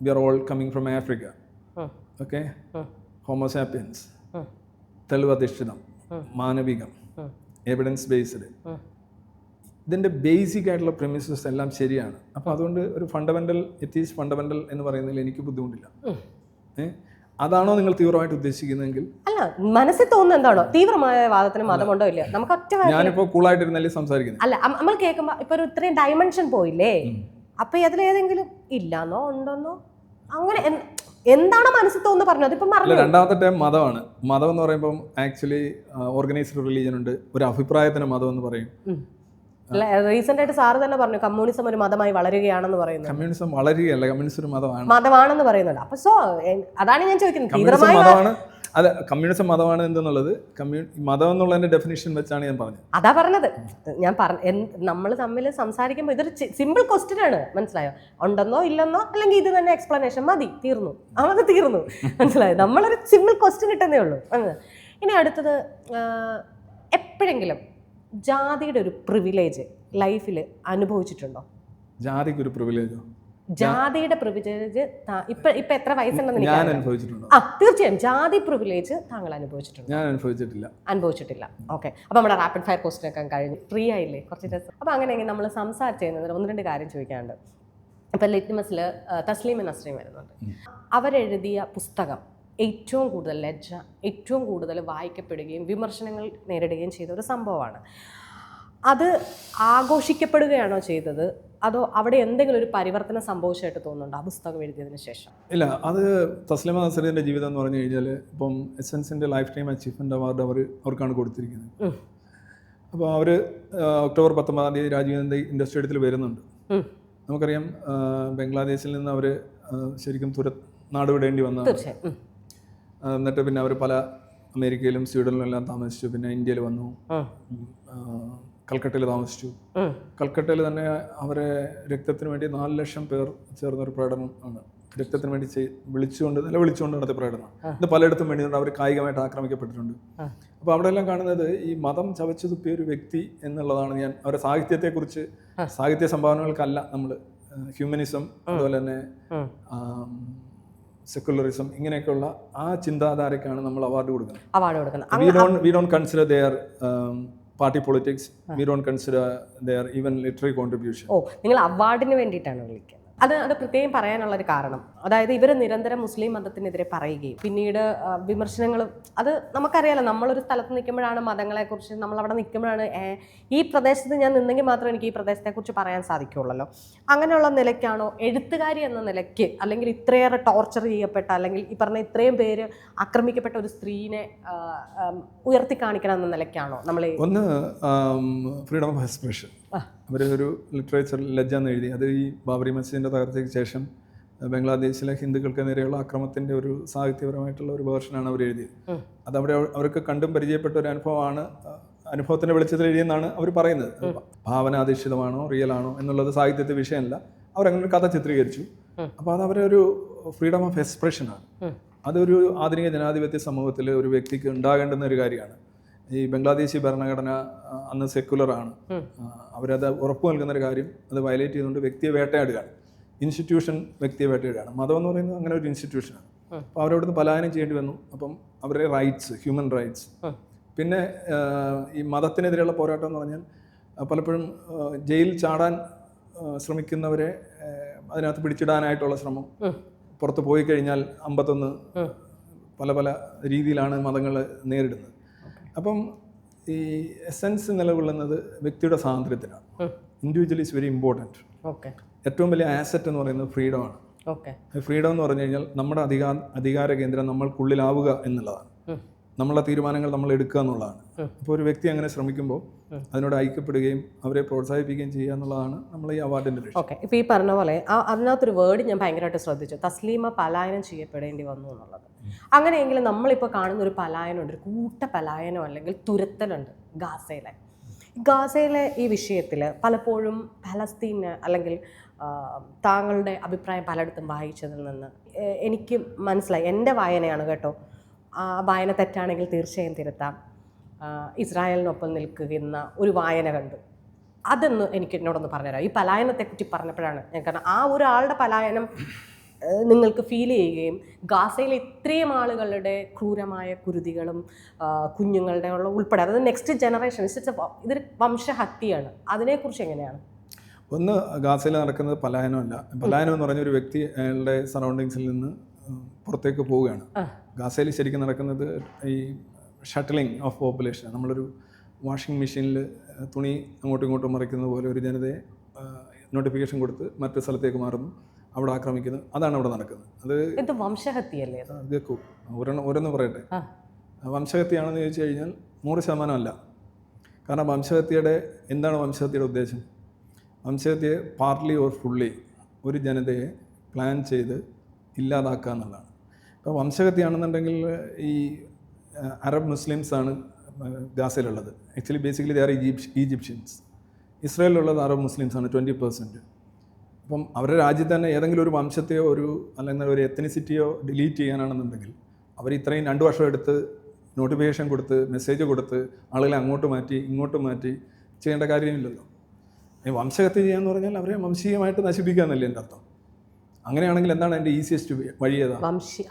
we are all coming from Africa, okay, homo sapiens, തെളിവധിഷ്ഠിതം, മാനവികം, എവിഡൻസ് ബേസ്ഡ്. ഇതിൻ്റെ ബേസിക് ആയിട്ടുള്ള പ്രിമിസസ് എല്ലാം ശരിയാണ്. അപ്പോൾ അതുകൊണ്ട് ഒരു ഫണ്ടമെൻ്റൽ എത്തീസ് ഫണ്ടമെൻ്റൽ എന്ന് പറയുന്നതിൽ എനിക്ക് ബുദ്ധിമുട്ടില്ല. അതാണോ നിങ്ങൾ തീവ്രമായിട്ട് ഉദ്ദേശിക്കുന്നതെങ്കിൽ? അല്ല, മനസ്സിൽ തോന്നുന്നത് എന്താണോ, തീവ്രമായ വാദത്തിന് മതമുണ്ടോ ഇല്ല, നമുക്ക് ഒറ്റ ഞാനിപ്പോൾ കൂളായിട്ടിരുന്നല്ലേ സംസാരിക്കുന്നത്. അല്ല, നമ്മൾ കേൾക്കുമ്പോൾ ഇപ്പൊ ഒരു ഇത്രയും ഡയമെൻഷൻ പോയില്ലേ, അപ്പൊ അതിലേതെങ്കിലും ഇല്ലാന്നോ ഉണ്ടോന്നോ അങ്ങനെ എന്താണോ മനസ്സിൽ തോന്നുന്നു പറഞ്ഞത്. ഇപ്പം രണ്ടാമത്തെ ടൈം മതമാണ്. മതം എന്ന് പറയുമ്പം ആക്ച്വലി ഓർഗനൈസ്ഡ് റിലീജിയൻ ഉണ്ട്, ഒരു അഭിപ്രായത്തിന് മതം എന്ന് പറയും. റീസെന്റ് ആയിട്ട് സാറ് തന്നെ പറഞ്ഞു കമ്മ്യൂണിസം ഒരു മതമായി വളരുകയാണെന്ന് പറയുന്നത്. കമ്മ്യൂണിസം വളരുകയല്ല, കമ്മ്യൂണിസം ഒരു മതമാണെന്ന് പറയുന്നുണ്ട്. അപ്പൊ സോ അതാണ് ഞാൻ ചോദിക്കുന്നത്, മതമാണ്. അല്ല, കമ്മ്യൂണിസം മതമാണ് എന്തെന്നുള്ളത് മതം എന്നുള്ളതിന്റെ ഡെഫിനിഷൻ വെച്ചാണ് ഞാൻ പറഞ്ഞത്. അതാ പറഞ്ഞത്. ഞാൻ നമ്മൾ തമ്മിൽ സംസാരിക്കുമ്പോൾ ഇതൊരു സിമ്പിൾ ക്വസ്റ്റ്യൻ ആണ്, മനസ്സിലായോ? ഉണ്ടെന്നോ ഇല്ലെന്നോ, അല്ലെങ്കിൽ ഇത് തന്നെ എക്സ്പ്ലനേഷൻ മതി, തീർന്നു, അത് തീർന്നു, മനസ്സിലായോ? നമ്മളൊരു സിമ്പിൾ ക്വസ്റ്റ്യൻ കിട്ടുന്നേ ഉള്ളൂ. ഇനി അടുത്തത്, എപ്പോഴെങ്കിലും ജാതിയുടെ ഒരു പ്രിവിലേജ് ലൈഫിൽ അനുഭവിച്ചിട്ടുണ്ടോ? ജാതിക്ക് ഒരു പ്രിവിലേജോ? ജാതിയുടെ പ്രിവിലേജ് ഇപ്പൊ എത്ര വയസ്സുണ്ടെന്ന് ഞാൻ അനുഭവിച്ചിട്ടുണ്ടോ? തീർച്ചയായും ജാതി പ്രിവിലേജ് താങ്കൾ അനുഭവിച്ചിട്ടുണ്ട്? ഞാൻ അനുഭവിച്ചിട്ടില്ല. ഓക്കെ, അപ്പൊ നമ്മുടെ റാപ്പിഡ് ഫയർ ക്വസ്റ്റ്യൻ ഒക്കെ കഴിഞ്ഞു, ഫ്രീ ആയില്ലേ കുറച്ച് ദിവസം. അപ്പൊ അങ്ങനെയെങ്കിൽ നമ്മൾ സംസാരിച്ചിരുന്നത് 1-2 കാര്യം ചോദിക്കാനുണ്ട്. ഇപ്പൊ ലിറ്റ്മസിൽ തസ്ലീം നസ്രീൻ വരുന്നുണ്ട്. അവരെഴുതിയ പുസ്തകം ഏറ്റവും കൂടുതൽ വായിക്കപ്പെടുകയും വിമർശനങ്ങൾ നേരിടുകയും ചെയ്ത ഒരു സംഭവമാണ്. അത് ആഘോഷിക്കപ്പെടുകയാണോ ചെയ്തത്, അതോ അവിടെ എന്തെങ്കിലും ഒരു പരിവർത്തനം സംഭവിച്ചായിട്ട് തോന്നുന്നുണ്ടോ ആ പുസ്തകം എഴുതിയതിന് ശേഷം? ഇല്ല, അത് തസ്ലീമ നസ്രീൻ്റെ ജീവിതം എന്ന് പറഞ്ഞു കഴിഞ്ഞാൽ ഇപ്പം എസൻസിൻ്റെ ലൈഫ് ടൈം അച്ചീവ്മെൻ്റ് അവാർഡ് അവർക്കാണ് കൊടുത്തിരിക്കുന്നത്. അപ്പോൾ അവർ ഒക്ടോബർ 19 രാജീവ് ഗാന്ധി ഇൻഡസ്ട്രിയത്തിൽ വരുന്നുണ്ട്. നമുക്കറിയാം, ബംഗ്ലാദേശിൽ നിന്ന് അവർ ശരിക്കും നാടുവിടേണ്ടി വന്ന, എന്നിട്ട് പിന്നെ അവർ പല അമേരിക്കയിലും സ്വീഡനിലും എല്ലാം താമസിച്ചു. പിന്നെ ഇന്ത്യയിൽ വന്നു, കൽക്കട്ടയിൽ താമസിച്ചു. കൽക്കട്ടയിൽ തന്നെ അവരെ രക്തത്തിന് വേണ്ടി 4 ലക്ഷം പേർ ചേർന്നൊരു പ്രകടനം ആണ്. രക്തത്തിന് വേണ്ടി വിളിച്ചുകൊണ്ട് നടത്തിയ പ്രകടനം. ഇത് പലയിടത്തും വേണ്ടിയിട്ടുണ്ട്. അവർ കായികമായിട്ട് ആക്രമിക്കപ്പെട്ടിട്ടുണ്ട്. അപ്പോൾ അവിടെ എല്ലാം കാണുന്നത് ഈ മതം ചവച്ചു തുപ്പിയ ഒരു വ്യക്തി എന്നുള്ളതാണ്. ഞാൻ അവരുടെ സാഹിത്യത്തെക്കുറിച്ച്, സാഹിത്യ സംഭാവനകൾക്കല്ല നമ്മൾ ഹ്യൂമനിസം, അതുപോലെ തന്നെ സെക്കുലറിസം, ഇങ്ങനെയൊക്കെയുള്ള ആ ചിന്താധാരക്കാണ് നമ്മൾ അവാർഡ് കൊടുക്കുന്നത്. We don't consider their party politics, we don't consider their even literary contribution. നിങ്ങൾ അവാർഡിന് വേണ്ടിയിട്ടാണ് വിളിക്കുന്നത്. അത് പ്രത്യേകം പറയാനുള്ളൊരു കാരണം, അതായത് ഇവർ നിരന്തരം മുസ്ലിം മതത്തിനെതിരെ പറയുകയും പിന്നീട് വിമർശനങ്ങൾ, അത് നമുക്കറിയാലോ, നമ്മളൊരു സ്ഥലത്ത് നിൽക്കുമ്പോഴാണ് മതങ്ങളെക്കുറിച്ച്, നമ്മളവിടെ നിൽക്കുമ്പോഴാണ് ഈ പ്രദേശത്ത് ഞാൻ നിന്നെങ്കിൽ മാത്രമേ എനിക്ക് ഈ പ്രദേശത്തെക്കുറിച്ച് പറയാൻ സാധിക്കുള്ളല്ലോ. അങ്ങനെയുള്ള നിലയ്ക്കാണോ എഴുത്തുകാരി എന്ന നിലയ്ക്ക്, അല്ലെങ്കിൽ ഇത്രയേറെ ടോർച്ചർ ചെയ്യപ്പെട്ട, അല്ലെങ്കിൽ ഈ പറഞ്ഞ ഇത്രയും പേര് ആക്രമിക്കപ്പെട്ട ഒരു സ്ത്രീനെ ഉയർത്തി കാണിക്കണം എന്ന നിലയ്ക്കാണോ നമ്മൾ? ഒന്ന്, ഫ്രീഡം ഓഫ് എക്സ്പ്രഷൻ. അവരൊരു ലിറ്ററേച്ചർ ലജ്ജ എന്ന് എഴുതി. അത് ഈ ബാബറി മസ്ജിദിൻ്റെ തകർച്ചയ്ക്ക് ശേഷം ബംഗ്ലാദേശിലെ ഹിന്ദുക്കൾക്ക് നേരെയുള്ള അക്രമത്തിൻ്റെ ഒരു സാഹിത്യപരമായിട്ടുള്ള ഒരു വേർഷനാണ് അവർ എഴുതിയത്. അതവിടെ അവർക്ക് കണ്ടും പരിചയപ്പെട്ട ഒരു അനുഭവമാണ്. അനുഭവത്തിൻ്റെ വെളിച്ചത്തിൽ എഴുതിയെന്നാണ് അവർ പറയുന്നത്. ഭാവനാധിഷ്ഠിതമാണോ റിയൽ ആണോ എന്നുള്ളത് സാഹിത്യത്തെ വിഷയമല്ല. അവരങ്ങനെ ഒരു കഥ ചിത്രീകരിച്ചു. അപ്പോൾ അത് അവരൊരു ഫ്രീഡം ഓഫ് എക്സ്പ്രഷനാണ്. അതൊരു ആധുനിക ജനാധിപത്യ സമൂഹത്തിൽ ഒരു വ്യക്തിക്ക് ഉണ്ടാകേണ്ടുന്ന ഒരു കാര്യമാണ്. ഈ ബംഗ്ലാദേശി ഭരണഘടന അന്ന് സെക്കുലറാണ്. അവരത് ഉറപ്പു നൽകുന്നൊരു കാര്യം അത് വയലേറ്റ് ചെയ്തുകൊണ്ട് വ്യക്തിയെ വേട്ടയാടുകയാണ്. ഇൻസ്റ്റിറ്റ്യൂഷൻ വ്യക്തിയെ വേട്ടയാടുകയാണ്. മതം എന്ന് പറയുന്നത് അങ്ങനെ ഒരു ഇൻസ്റ്റിറ്റ്യൂഷനാണ്. അപ്പോൾ അവരവിടുന്ന് പലായനം ചെയ്യേണ്ടി വന്നു. അപ്പം അവരുടെ റൈറ്റ്സ്, ഹ്യൂമൻ റൈറ്റ്സ്. പിന്നെ ഈ മതത്തിനെതിരെയുള്ള പോരാട്ടം എന്ന് പറഞ്ഞാൽ പലപ്പോഴും ജയിലിൽ ചാടാൻ ശ്രമിക്കുന്നവരെ അതിനകത്ത് പിടിച്ചിടാനായിട്ടുള്ള ശ്രമം, പുറത്ത് പോയി കഴിഞ്ഞാൽ 51 പല രീതിയിലാണ് മതങ്ങൾ നേരിടുന്നത്. അപ്പം ഈ എസൻസ് നിലകൊള്ളുന്നത് വ്യക്തിയുടെ സ്വാതന്ത്ര്യത്തിനാണ്. Individual is very important. ഏറ്റവും വലിയ ആസറ്റ് എന്ന് പറയുന്നത് ഫ്രീഡമാണ്. ഫ്രീഡം എന്ന് പറഞ്ഞു കഴിഞ്ഞാൽ നമ്മുടെ അധികാര കേന്ദ്രം നമ്മൾക്കുള്ളിലാവുക എന്നുള്ളതാണ്. നമ്മളെ തീരുമാനങ്ങൾ നമ്മൾ എടുക്കുക എന്നുള്ളതാണ്. അപ്പോൾ ഒരു വ്യക്തി അങ്ങനെ ശ്രമിക്കുമ്പോൾ അതിനോട് ഐക്യപ്പെടുകയും അവരെ പ്രോത്സാഹിപ്പിക്കുകയും ചെയ്യുക എന്നുള്ളതാണ് നമ്മൾ ഈ അവാർഡിൻ്റെ ലക്ഷ്യം. ഓക്കെ, ഇപ്പോൾ ഈ പറഞ്ഞ പോലെ അതിനകത്തൊരു വേർഡ് ഞാൻ ഭയങ്കരമായിട്ട് ശ്രദ്ധിച്ചു, തസ്ലീമ പലായനം ചെയ്യപ്പെടേണ്ടി വന്നു എന്നുള്ളത്. അങ്ങനെയെങ്കിലും നമ്മളിപ്പോൾ കാണുന്ന ഒരു പലായനമുണ്ട്, ഒരു കൂട്ട പലായനം അല്ലെങ്കിൽ തുരത്തലുണ്ട് ഗാസയിലെ ഈ വിഷയത്തിൽ. പലപ്പോഴും പലസ്തീന് അല്ലെങ്കിൽ താങ്കളുടെ അഭിപ്രായം പലയിടത്തും വായിച്ചതിൽ നിന്ന് എനിക്ക് മനസ്സിലായി, എൻ്റെ വായനയാണ് കേട്ടോ, ആ വായന തെറ്റാണെങ്കിൽ തീർച്ചയായും തിരുത്താം, ഇസ്രായേലിനൊപ്പം നിൽക്കുന്ന ഒരു വായന കണ്ടു. അതൊന്ന് എന്നോടൊന്ന് പറഞ്ഞുതരാം. ഈ പലായനത്തെക്കുറിച്ച് പറഞ്ഞപ്പോഴാണ് ഞാൻ, കാരണം ആ ഒരാളുടെ പലായനം നിങ്ങൾക്ക് ഫീൽ ചെയ്യുകയും ഗാസയിൽ ഇത്രയും ആളുകളുടെ ക്രൂരമായ കുരുതികളും കുഞ്ഞുങ്ങളുടെ ഉൾപ്പെടെ അതായത് നെക്സ്റ്റ് ജനറേഷൻ ഇതൊരു വംശഹത്യയാണ്, അതിനെക്കുറിച്ച് എങ്ങനെയാണ്? ഒന്ന്, ഗാസയിൽ നടക്കുന്നത് പലായനമല്ല. പലായനം എന്ന് പറഞ്ഞ ഒരു വ്യക്തി അയാളുടെ സറൗണ്ടിങ്സിൽ നിന്ന് പുറത്തേക്ക് പോവുകയാണ്. ഗാസയിൽ ശരിക്കും നടക്കുന്നത് ഈ ഷട്ടിലിംഗ് ഓഫ് പോപ്പുലേഷൻ. നമ്മളൊരു വാഷിംഗ് മെഷീനിൽ തുണി അങ്ങോട്ടും ഇങ്ങോട്ടും മറിക്കുന്ന പോലെ ഒരു ജനതയെ നോട്ടിഫിക്കേഷൻ കൊടുത്ത് മറ്റു സ്ഥലത്തേക്ക് മാറുന്നു, അവിടെ ആക്രമിക്കുന്നു. അതാണ് അവിടെ നടക്കുന്നത്. അത് വംശഹത്യയല്ലേ? കേൾക്കൂ, ഓരോന്ന് പറയട്ടെ. വംശഹത്യയാണെന്ന് ചോദിച്ചു കഴിഞ്ഞാൽ 100% അല്ല. കാരണം എന്താണ് വംശഹത്യയുടെ ഉദ്ദേശം? വംശഹത്യയെ പാർട്ട്ലി ഓർ ഫുള്ളി ഒരു ജനതയെ പ്ലാൻ ചെയ്ത് ഇല്ലാതാക്കുക എന്നുള്ളതാണ്. ഇപ്പോൾ വംശഹത്യയാണെന്നുണ്ടെങ്കിൽ ഈ അറബ് മുസ്ലിംസാണ് ഗാസയിലുള്ളത്. Actually basically they are Egyptians. ഇസ്രായേലിലുള്ളത് അറബ് മുസ്ലിംസാണ് 20%. അപ്പം അവരുടെ രാജ്യത്ത് തന്നെ ഏതെങ്കിലും ഒരു വംശത്തെയോ അല്ലെങ്കിൽ ഒരു എത്തനിസിറ്റിയോ ഡിലീറ്റ് ചെയ്യാനാണെന്നുണ്ടെങ്കിൽ അവർ ഇത്രയും 2 വർഷം എടുത്ത് നോട്ടിഫിക്കേഷൻ കൊടുത്ത് മെസ്സേജ് കൊടുത്ത് ആളുകളെ അങ്ങോട്ട് മാറ്റി ഇങ്ങോട്ട് മാറ്റി ചെയ്യേണ്ട കാര്യമില്ലല്ലോ. ഈ വംശഹത്യ ചെയ്യാന്ന് പറഞ്ഞാൽ അവരെ വംശീയമായിട്ട് നശിപ്പിക്കുക എന്നല്ലേ എൻ്റെ അർത്ഥം. അങ്ങനെയാണെങ്കിൽ എന്താണ് എൻ്റെ ഈസിയസ്റ്റ് വഴി?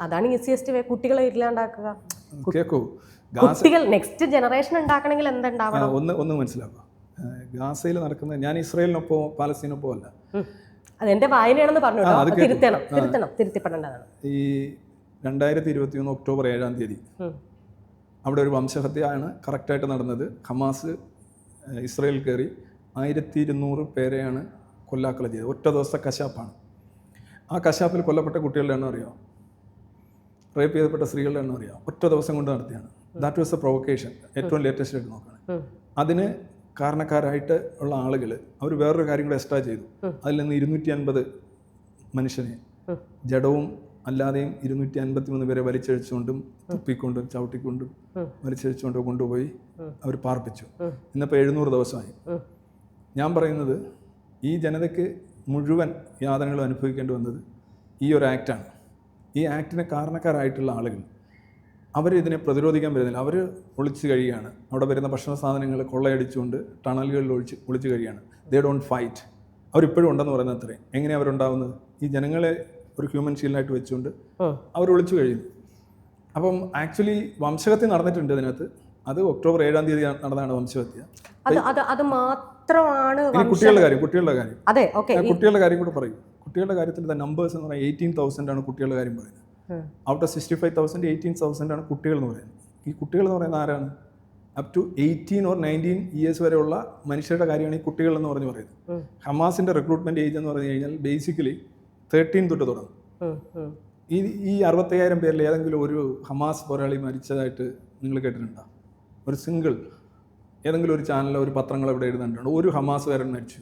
അതാണ് ഈസിയസ്റ്റ് വേ, കുട്ടികളെ ഇല്ലാണ്ടാക്കുക. കേൾക്കൂ, കുട്ടികൾ നെക്സ്റ്റ് ജനറേഷൻ ഉണ്ടാക്കണമെങ്കിൽ എന്തുണ്ടാവണം? ഒന്ന് മനസ്സിലാക്കുക. ഗാസയിൽ നടക്കുന്നത്, ഞാൻ ഇസ്രായേലിനൊപ്പോ പാലസ്തീനൊപ്പോ അല്ല, അതെന്റെ വായനയാണെന്ന് പറഞ്ഞു. തിരുത്തപ്പെടേണ്ടതാണ്. ഈ 2021 ഒക്ടോബർ 7-ാം തീയതി അവിടെ ഒരു വംശഹത്യയാണ് കറക്റ്റായിട്ട് നടന്നത്. ഹമാസ് ഇസ്രായേൽ കയറി 1200 പേരെയാണ് കൊല്ലാക്കൊല ചെയ്തത്. ഒറ്റ ദിവസത്തെ കശാപ്പാണ്. ആ കശാപ്പിൽ കൊല്ലപ്പെട്ട കുട്ടികളുടെ എണ്ണം അറിയാം, റേപ്പ് ചെയ്യപ്പെട്ട സ്ത്രീകളുടെ എണ്ണം അറിയാം. ഒറ്റ ദിവസം കൊണ്ട് നടത്തിയാണ്. That was A provocation. ഏറ്റവും ലേറ്റസ്റ്റ് ആയിട്ട് നോക്കുകയാണ്. അതിന് കാരണക്കാരായിട്ട് ഉള്ള ആളുകൾ അവർ വേറൊരു കാര്യം കൂടെ എക്സ്ട്രാ ചെയ്തു. അതിൽ നിന്ന് 250 മനുഷ്യനെ ജഡവും അല്ലാതെയും 253 പേരെ വലിച്ചഴിച്ചുകൊണ്ടും തുപ്പിക്കൊണ്ടും ചവിട്ടിക്കൊണ്ടും വലിച്ചഴിച്ചുകൊണ്ടും കൊണ്ടുപോയി അവർ പാർപ്പിച്ചു. ഇന്നിപ്പോൾ 700 ദിവസമായി. ഞാൻ പറയുന്നത് ഈ ജനതയ്ക്ക് മുഴുവൻ യാതനകളും അനുഭവിക്കേണ്ടി വന്നത് ഈ ഒരു ആക്റ്റാണ്. ഈ ആക്ടിന് കാരണക്കാരായിട്ടുള്ള ആളുകൾ അവരിതിനെ പ്രതിരോധിക്കാൻ വരുന്നില്ല. അവർ ഒളിച്ചു കഴിയുകയാണ്. അവിടെ വരുന്ന ഭക്ഷണ സാധനങ്ങൾ കൊള്ളയടിച്ചുകൊണ്ട് ടണലുകളിൽ ഒളിച്ചു കഴിയുകയാണ്. They don't fight. അവരിപ്പോഴും ഉണ്ടെന്ന് പറയുന്നത് അത്രയും. എങ്ങനെയാണ് അവരുണ്ടാവുന്നത്? ഈ ജനങ്ങളെ ഒരു ഹ്യൂമൻ ഷീൽഡായിട്ട് വെച്ചുകൊണ്ട് അവർ ഒളിച്ചു കഴിയുന്നു. അപ്പം ആക്ച്വലി വംശഹത്യ നടന്നിട്ടുണ്ട് ഇതിനകത്ത്. അത് ഒക്ടോബർ 7-ാം തീയതി നടന്നതാണ് വംശഹത്യ. അത് മാത്രമാണ് കുട്ടികളുടെ കാര്യം. അതെ, ഓക്കേ. കുട്ടികളുടെ കാര്യം കൂടെ പറയും. കുട്ടികളുടെ കാര്യത്തിൽ നമ്പേഴ്സ് എന്ന് പറഞ്ഞാൽ 18,000 ആണ് കുട്ടികളുടെ കാര്യം പറയുന്നത്. ഔട്ട് ഓഫ് 65,000 18,000 ആണ് കുട്ടികൾ എന്ന് പറയുന്നത്. ഈ കുട്ടികൾ എന്ന് പറയുന്നത് ആരാണ്? അപ് ടു 18 or 19 ഇയേഴ്സ് വരെയുള്ള മനുഷ്യരുടെ കാര്യമാണ് ഈ കുട്ടികൾ എന്ന് പറയുന്നത്. ഹമാസിന്റെ റിക്രൂട്ട്മെന്റ് ഏജ് എന്ന് പറഞ്ഞു കഴിഞ്ഞാൽ ബേസിക്കലി 13 തൊട്ട് തുടങ്ങും. ഈ 65,000 പേരിൽ ഏതെങ്കിലും ഒരു ഹമാസ് പോരാളി മരിച്ചതായിട്ട് നിങ്ങൾ കേട്ടിട്ടുണ്ടോ? ഒരു സിംഗിൾ ഏതെങ്കിലും ഒരു ചാനലോ ഒരു പത്രങ്ങളോ ഇവിടെ എഴുതാനുണ്ടോ ഒരു ഹമാസുകാരൻ മരിച്ചു?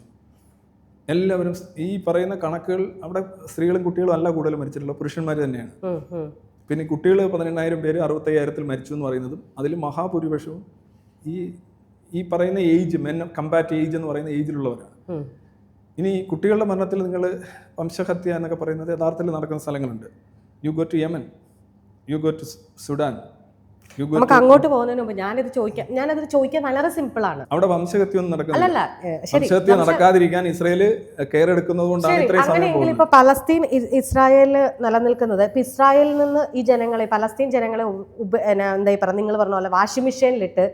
എല്ലാവരും ഈ പറയുന്ന കണക്കുകൾ അവിടെ സ്ത്രീകളും കുട്ടികളും അല്ല കൂടുതൽ മരിച്ചിട്ടുള്ള പുരുഷന്മാർ തന്നെയാണ്. പിന്നെ കുട്ടികൾ 18,000 പേര് 65,000 മരിച്ചു എന്ന് പറയുന്നതും അതിൽ മഹാഭൂരിപക്ഷവും ഈ പറയുന്ന ഏജ്, മെൻ കമ്പാറ്റ് ഏജ് എന്ന് പറയുന്ന ഏജിലുള്ളവരാണ്. ഇനി കുട്ടികളുടെ മരണത്തിൽ നിങ്ങൾ വംശഹത്യ എന്നൊക്കെ പറയുന്നത് യഥാർത്ഥത്തിൽ നടക്കുന്ന സ്ഥലങ്ങളുണ്ട്. You go to Yemen, you go to Sudan. നമുക്ക് അങ്ങോട്ട് പോകുന്നതിന് മുമ്പ് ഞാനത് ചോദിക്കാൻ വളരെ സിമ്പിളാണ്. അവിടെ വംശഹത്യൊന്നും നടക്കുന്നില്ല. വംശഹത്യ നടക്കാതിരിക്കാൻ ഇസ്രായേൽ കെയർ എടുക്കുന്നത് കൊണ്ടാണ് ഇത്രയും സമയം പോകുന്നത്. ഇപ്പൊ പലസ്തീൻ ഇസ്രായേലിൽ നിലനിൽക്കുന്നത്. ഇപ്പൊ ഇസ്രായേലിൽ നിന്ന് ഈ ജനങ്ങളെ, പലസ്തീൻ ജനങ്ങളെ എന്താ പറയുക, നിങ്ങൾ പറഞ്ഞ പോലെ വാഷിംഗ് മെഷീനിലിട്ട്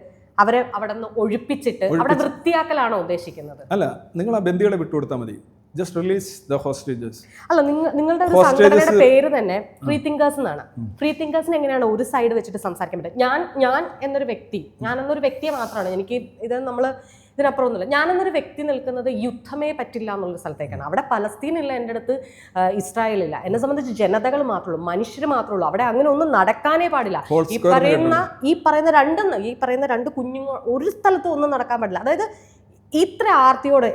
അവരെ അവിടെ നിന്ന് ഒഴിപ്പിച്ചിട്ട് അവിടെ വൃത്തിയാക്കലാണോ ഉദ്ദേശിക്കുന്നത്? അല്ല, നിങ്ങൾ ആ ബന്ദികളെ വിട്ടുകൊടുത്താൽ മതി. Just release the hostages. അല്ല, നിങ്ങളുടെ സംഘടനയുടെ പേര് തന്നെ ഫ്രീ തിങ്കേഴ്സ് എന്നാണ്. ഫ്രീ തിങ്കേഴ്സിന് എങ്ങനെയാണ് ഒരു സൈഡ് വെച്ചിട്ട് സംസാരിക്കാൻ പറ്റും? ഞാൻ എന്നൊരു വ്യക്തിയെ മാത്രമാണ് എനിക്ക് ഇത് ഇതിനപ്പുറം ഒന്നുമില്ല. ഞാനെന്നൊരു വ്യക്തി നിൽക്കുന്നത് യുദ്ധമേ പറ്റില്ല എന്നുള്ള സ്ഥലത്തേക്കാണ്. അവിടെ പലസ്തീനില്ല, എൻ്റെ അടുത്ത് ഇസ്രായേലില്ല. എന്നെ സംബന്ധിച്ച് ജനതകൾ മാത്രമേ ഉള്ളൂ, മനുഷ്യർ മാത്രമേ ഉള്ളൂ. അവിടെ അങ്ങനെ ഒന്നും നടക്കാനേ പാടില്ല. ഈ പറയുന്ന രണ്ട് കുഞ്ഞുങ്ങൾ ഒരു സ്ഥലത്തും ഒന്നും നടക്കാൻ പാടില്ല. അതായത് ഇത്ര ആർത്തിയോടെ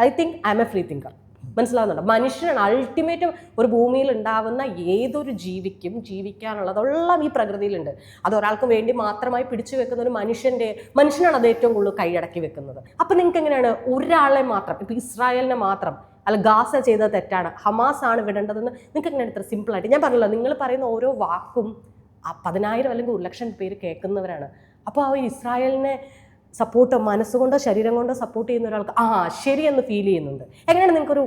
I think I am a free thinker. മനസ്സിലാവുന്നുണ്ടോ? മനുഷ്യനാണ് അൾട്ടിമേറ്റ്. ഒരു ഭൂമിയിൽ ഉണ്ടാവുന്ന ഏതൊരു ജീവിക്കും ജീവിക്കാനുള്ളതെല്ലാം ഈ പ്രകൃതിയിലുണ്ട്. അത് ഒരാൾക്ക് വേണ്ടി മാത്രമായി പിടിച്ചു വെക്കുന്ന ഒരു മനുഷ്യനാണ് അത് ഏറ്റവും കൂടുതൽ കൈയടക്കി വെക്കുന്നത്. അപ്പം നിങ്ങൾക്ക് എങ്ങനെയാണ് ഒരാളെ മാത്രം, ഇപ്പം ഇസ്രായേലിനെ മാത്രം, അല്ല ഗാസ ചെയ്തത് തെറ്റാണ്, ഹമാസ് ആണ് വിടേണ്ടതെന്ന് നിങ്ങൾക്ക് എങ്ങനെയാണ് ഇത്ര സിമ്പിളായിട്ട്? ഞാൻ പറഞ്ഞല്ലോ, നിങ്ങൾ പറയുന്ന ഓരോ വാക്കും 10,000 അല്ലെങ്കിൽ 1,00,000 പേര് കേൾക്കുന്നവരാണ്. അപ്പോൾ ആ ഇസ്രായേലിനെ സപ്പോർട്ട് മനസ്സുകൊണ്ടോ ശരീരം കൊണ്ടോ സപ്പോർട്ട് ചെയ്യുന്ന ഒരാൾക്ക് ശരിയെന്ന് ഫീൽ ചെയ്യുന്നുണ്ട്. എങ്ങനെയാണ് നിങ്ങൾക്കൊരു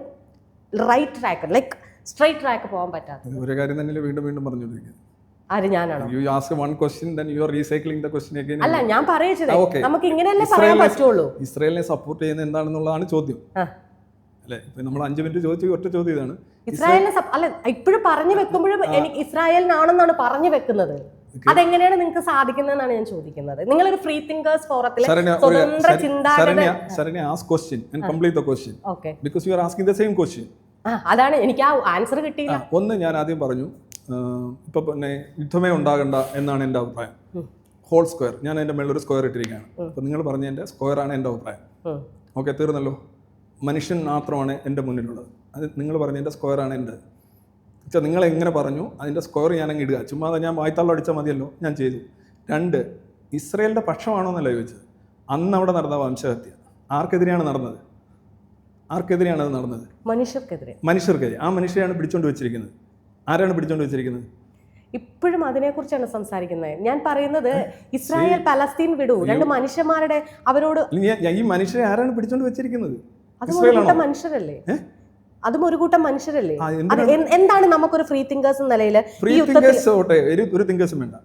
right track, like straight track പോകാൻ പറ്റാത്തത്? ഒരു കാര്യം തന്നെ വീണ്ടും വീണ്ടും പറഞ്ഞുകൊണ്ടിരിക്കുന്നത്. ആര്, ഞാനാണോ? You ask one question, then you are recycling the question again. അല്ല, ഞാൻ പറയിച്ചത് Okay. നമുക്ക് ഇങ്ങനെയല്ലേ പറയാൻ പറ്റുള്ളൂ. ഇസ്രായേലിനെ സപ്പോർട്ട് ചെയ്യുന്നത് എന്താണെന്നുള്ളതാണ് ചോദ്യം അല്ലേ? ഇപ്പൊ നമ്മൾ 5 മിനിറ്റ് ചോദിച്ച ഒറ്റ ചോദ്യം ഇതാണ്. ഇസ്രായേലിനെ അല്ല, ഇപ്പോഴും പറഞ്ഞു വെക്കുമ്പോഴും എനിക്ക് ഇസ്രായേലിനാണെന്നാണ് പറഞ്ഞു വെക്കുന്നത്. അതെങ്ങനെയാണ് നിങ്ങൾക്ക് സാധിക്കുന്നതെന്നാണ് ഞാൻ ചോദിക്കുന്നത്. നിങ്ങളൊരു ഫ്രീ തിങ്കേഴ്സ് ഫോറത്തിൽ സ്വതന്ത്ര ചിന്താഗതി. Saranya, ask question and complete the question. Okay. Because you are asking the same question. അതാണ് എനിക്ക് ആ ആൻസർ കിട്ടിയില്ല. ഒന്ന് ഞാൻ ആദ്യം പറഞ്ഞു, ഇപ്പൊ പിന്നെ യുദ്ധമേ ഉണ്ടാകണ്ട എന്നാണ് എൻ്റെ അഭിപ്രായം. ഹോൾ സ്ക്വയർ, ഞാൻ എൻ്റെ മേളൊരു സ്ക്വയർ ഇട്ടിരിക്കുകയാണ്. അപ്പോൾ നിങ്ങൾ പറഞ്ഞതിൻ്റെ സ്ക്വയറാണ് എൻ്റെ അഭിപ്രായം. ഓക്കെ, തീർന്നല്ലോ. മനുഷ്യൻ മാത്രമാണ് എൻ്റെ മുന്നിലുള്ളത്. അത് നിങ്ങൾ പറഞ്ഞതിൻ്റെ സ്ക്വയറാണ് എൻ്റെ. വെച്ചാൽ നിങ്ങൾ എങ്ങനെ പറഞ്ഞു അതിൻ്റെ സ്ക്വയർ ഞാൻ അങ്ങ് ഇടുക. ചുമ്മാ ഞാൻ വായ്ത്താളം അടിച്ചാൽ മതിയല്ലോ, ഞാൻ ചെയ്തു. 2, ഇസ്രയേലിൻ്റെ പക്ഷമാണോ എന്നല്ല ചോദിച്ചത്. അന്ന് അവിടെ നടന്ന വംശഹത്യ ആർക്കെതിരെയാണ് നടന്നത്? ആർക്കെതിരെയാണ് അത് നടന്നത്? മനുഷ്യർക്കെതിരെ. ആ മനുഷ്യരെയാണ് പിടിച്ചോണ്ട് വെച്ചിരിക്കുന്നത്. ആരാണ് പിടിച്ചോണ്ട് വെച്ചിരിക്കുന്നത്? ഇപ്പോഴും അതിനെക്കുറിച്ചാണ് സംസാരിക്കുന്നത്. ഞാൻ പറയുന്നത് ഇസ്രായേൽ പലസ്തീൻ വിടൂ, 2 മനുഷ്യന്മാരുടെ അവരോട്. ഈ മനുഷ്യരെ ആരാണ് പിടിച്ചോണ്ട് വെച്ചിരിക്കുന്നത്? അതും ഒരു കൂട്ടം മനുഷ്യരല്ലേ? അതും ഒരു കൂട്ടം മനുഷ്യരല്ലേ? എന്താണ് നമുക്കൊരു ഫ്രീ തിങ്കേഴ്സ് എന്ന നിലയിൽ? ഒരു തിങ്കേഴ്സും വേണ്ട.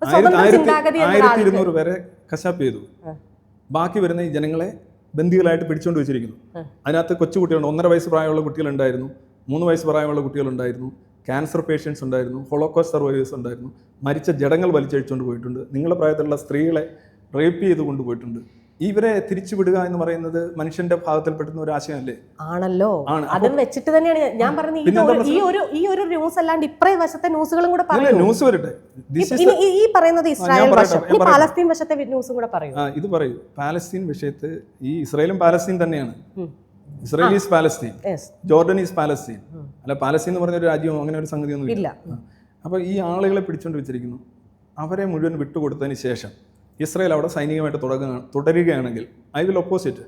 1200 പേരെ കശാപ്പ് ചെയ്തു. ബാക്കി വരുന്ന ഈ ജനങ്ങളെ ബന്ദികളായിട്ട് പിടിച്ചുകൊണ്ട് വെച്ചിരിക്കുന്നു. അതിനകത്ത് കൊച്ചുകുട്ടികളുണ്ട്. 1.5 വയസ്സ് പ്രായമുള്ള കുട്ടികളുണ്ടായിരുന്നു, 3 വയസ്സ് പ്രായമുള്ള കുട്ടികളുണ്ടായിരുന്നു, ക്യാൻസർ പേഷ്യൻസ് ഉണ്ടായിരുന്നു, ഹോളോകോസ്റ്റ് സർവൈവേഴ്സ് ഉണ്ടായിരുന്നു, മരിച്ച ജഡങ്ങൾ വലിച്ചഴിച്ചുകൊണ്ട് പോയിട്ടുണ്ട്, നിങ്ങളുടെ പ്രായത്തിലുള്ള സ്ത്രീകളെ റേപ്പ് ചെയ്ത് കൊണ്ടുപോയിട്ടുണ്ട്. ഇവരെ തിരിച്ചുവിടുക എന്ന് പറയുന്നത് മനുഷ്യന്റെ ഭാഗത്തിൽപ്പെടുന്ന ഒരു ആശയമല്ലേ? ആണല്ലോ. അതും വെച്ചിട്ട് തന്നെയാണ് ഞാൻ പറഞ്ഞത്. ഈ ഒരു ന്യൂസ് അല്ലാണ്ട് ഇപ്പറേ വശത്തെ ന്യൂസുകളും കൂടെ പറയൂ. ന്യൂസ് വരട്ടെ. ഈ പറയുന്നത് ഇസ്രായേൽ വശം, ഈ പാലസ്തീൻ വശത്തെ ന്യൂസും കൂടെ പറയൂ. ഇത് പറയൂ. പാലസ്തീൻ വിഷയത്ത് ഈ ഇസ്രായേലും പാലസ്തീൻ തന്നെയാണ്. Israel is Palestine, Jordan is Palestine. അല്ല, പാലസ്തീൻ എന്ന് പറഞ്ഞൊരു രാജ്യവും അങ്ങനെ ഒരു സംഗതിയൊന്നും ഇല്ല. അപ്പോൾ ഈ ആളുകളെ പിടിച്ചുകൊണ്ട് വെച്ചിരിക്കുന്നു. അവരെ മുഴുവൻ വിട്ടുകൊടുത്തതിന് ശേഷം ഇസ്രായേൽ അവിടെ സൈനികമായിട്ട് തുടരുകയാണെങ്കിൽ ഐ വിൽ ഒപ്പോസിറ്റ്.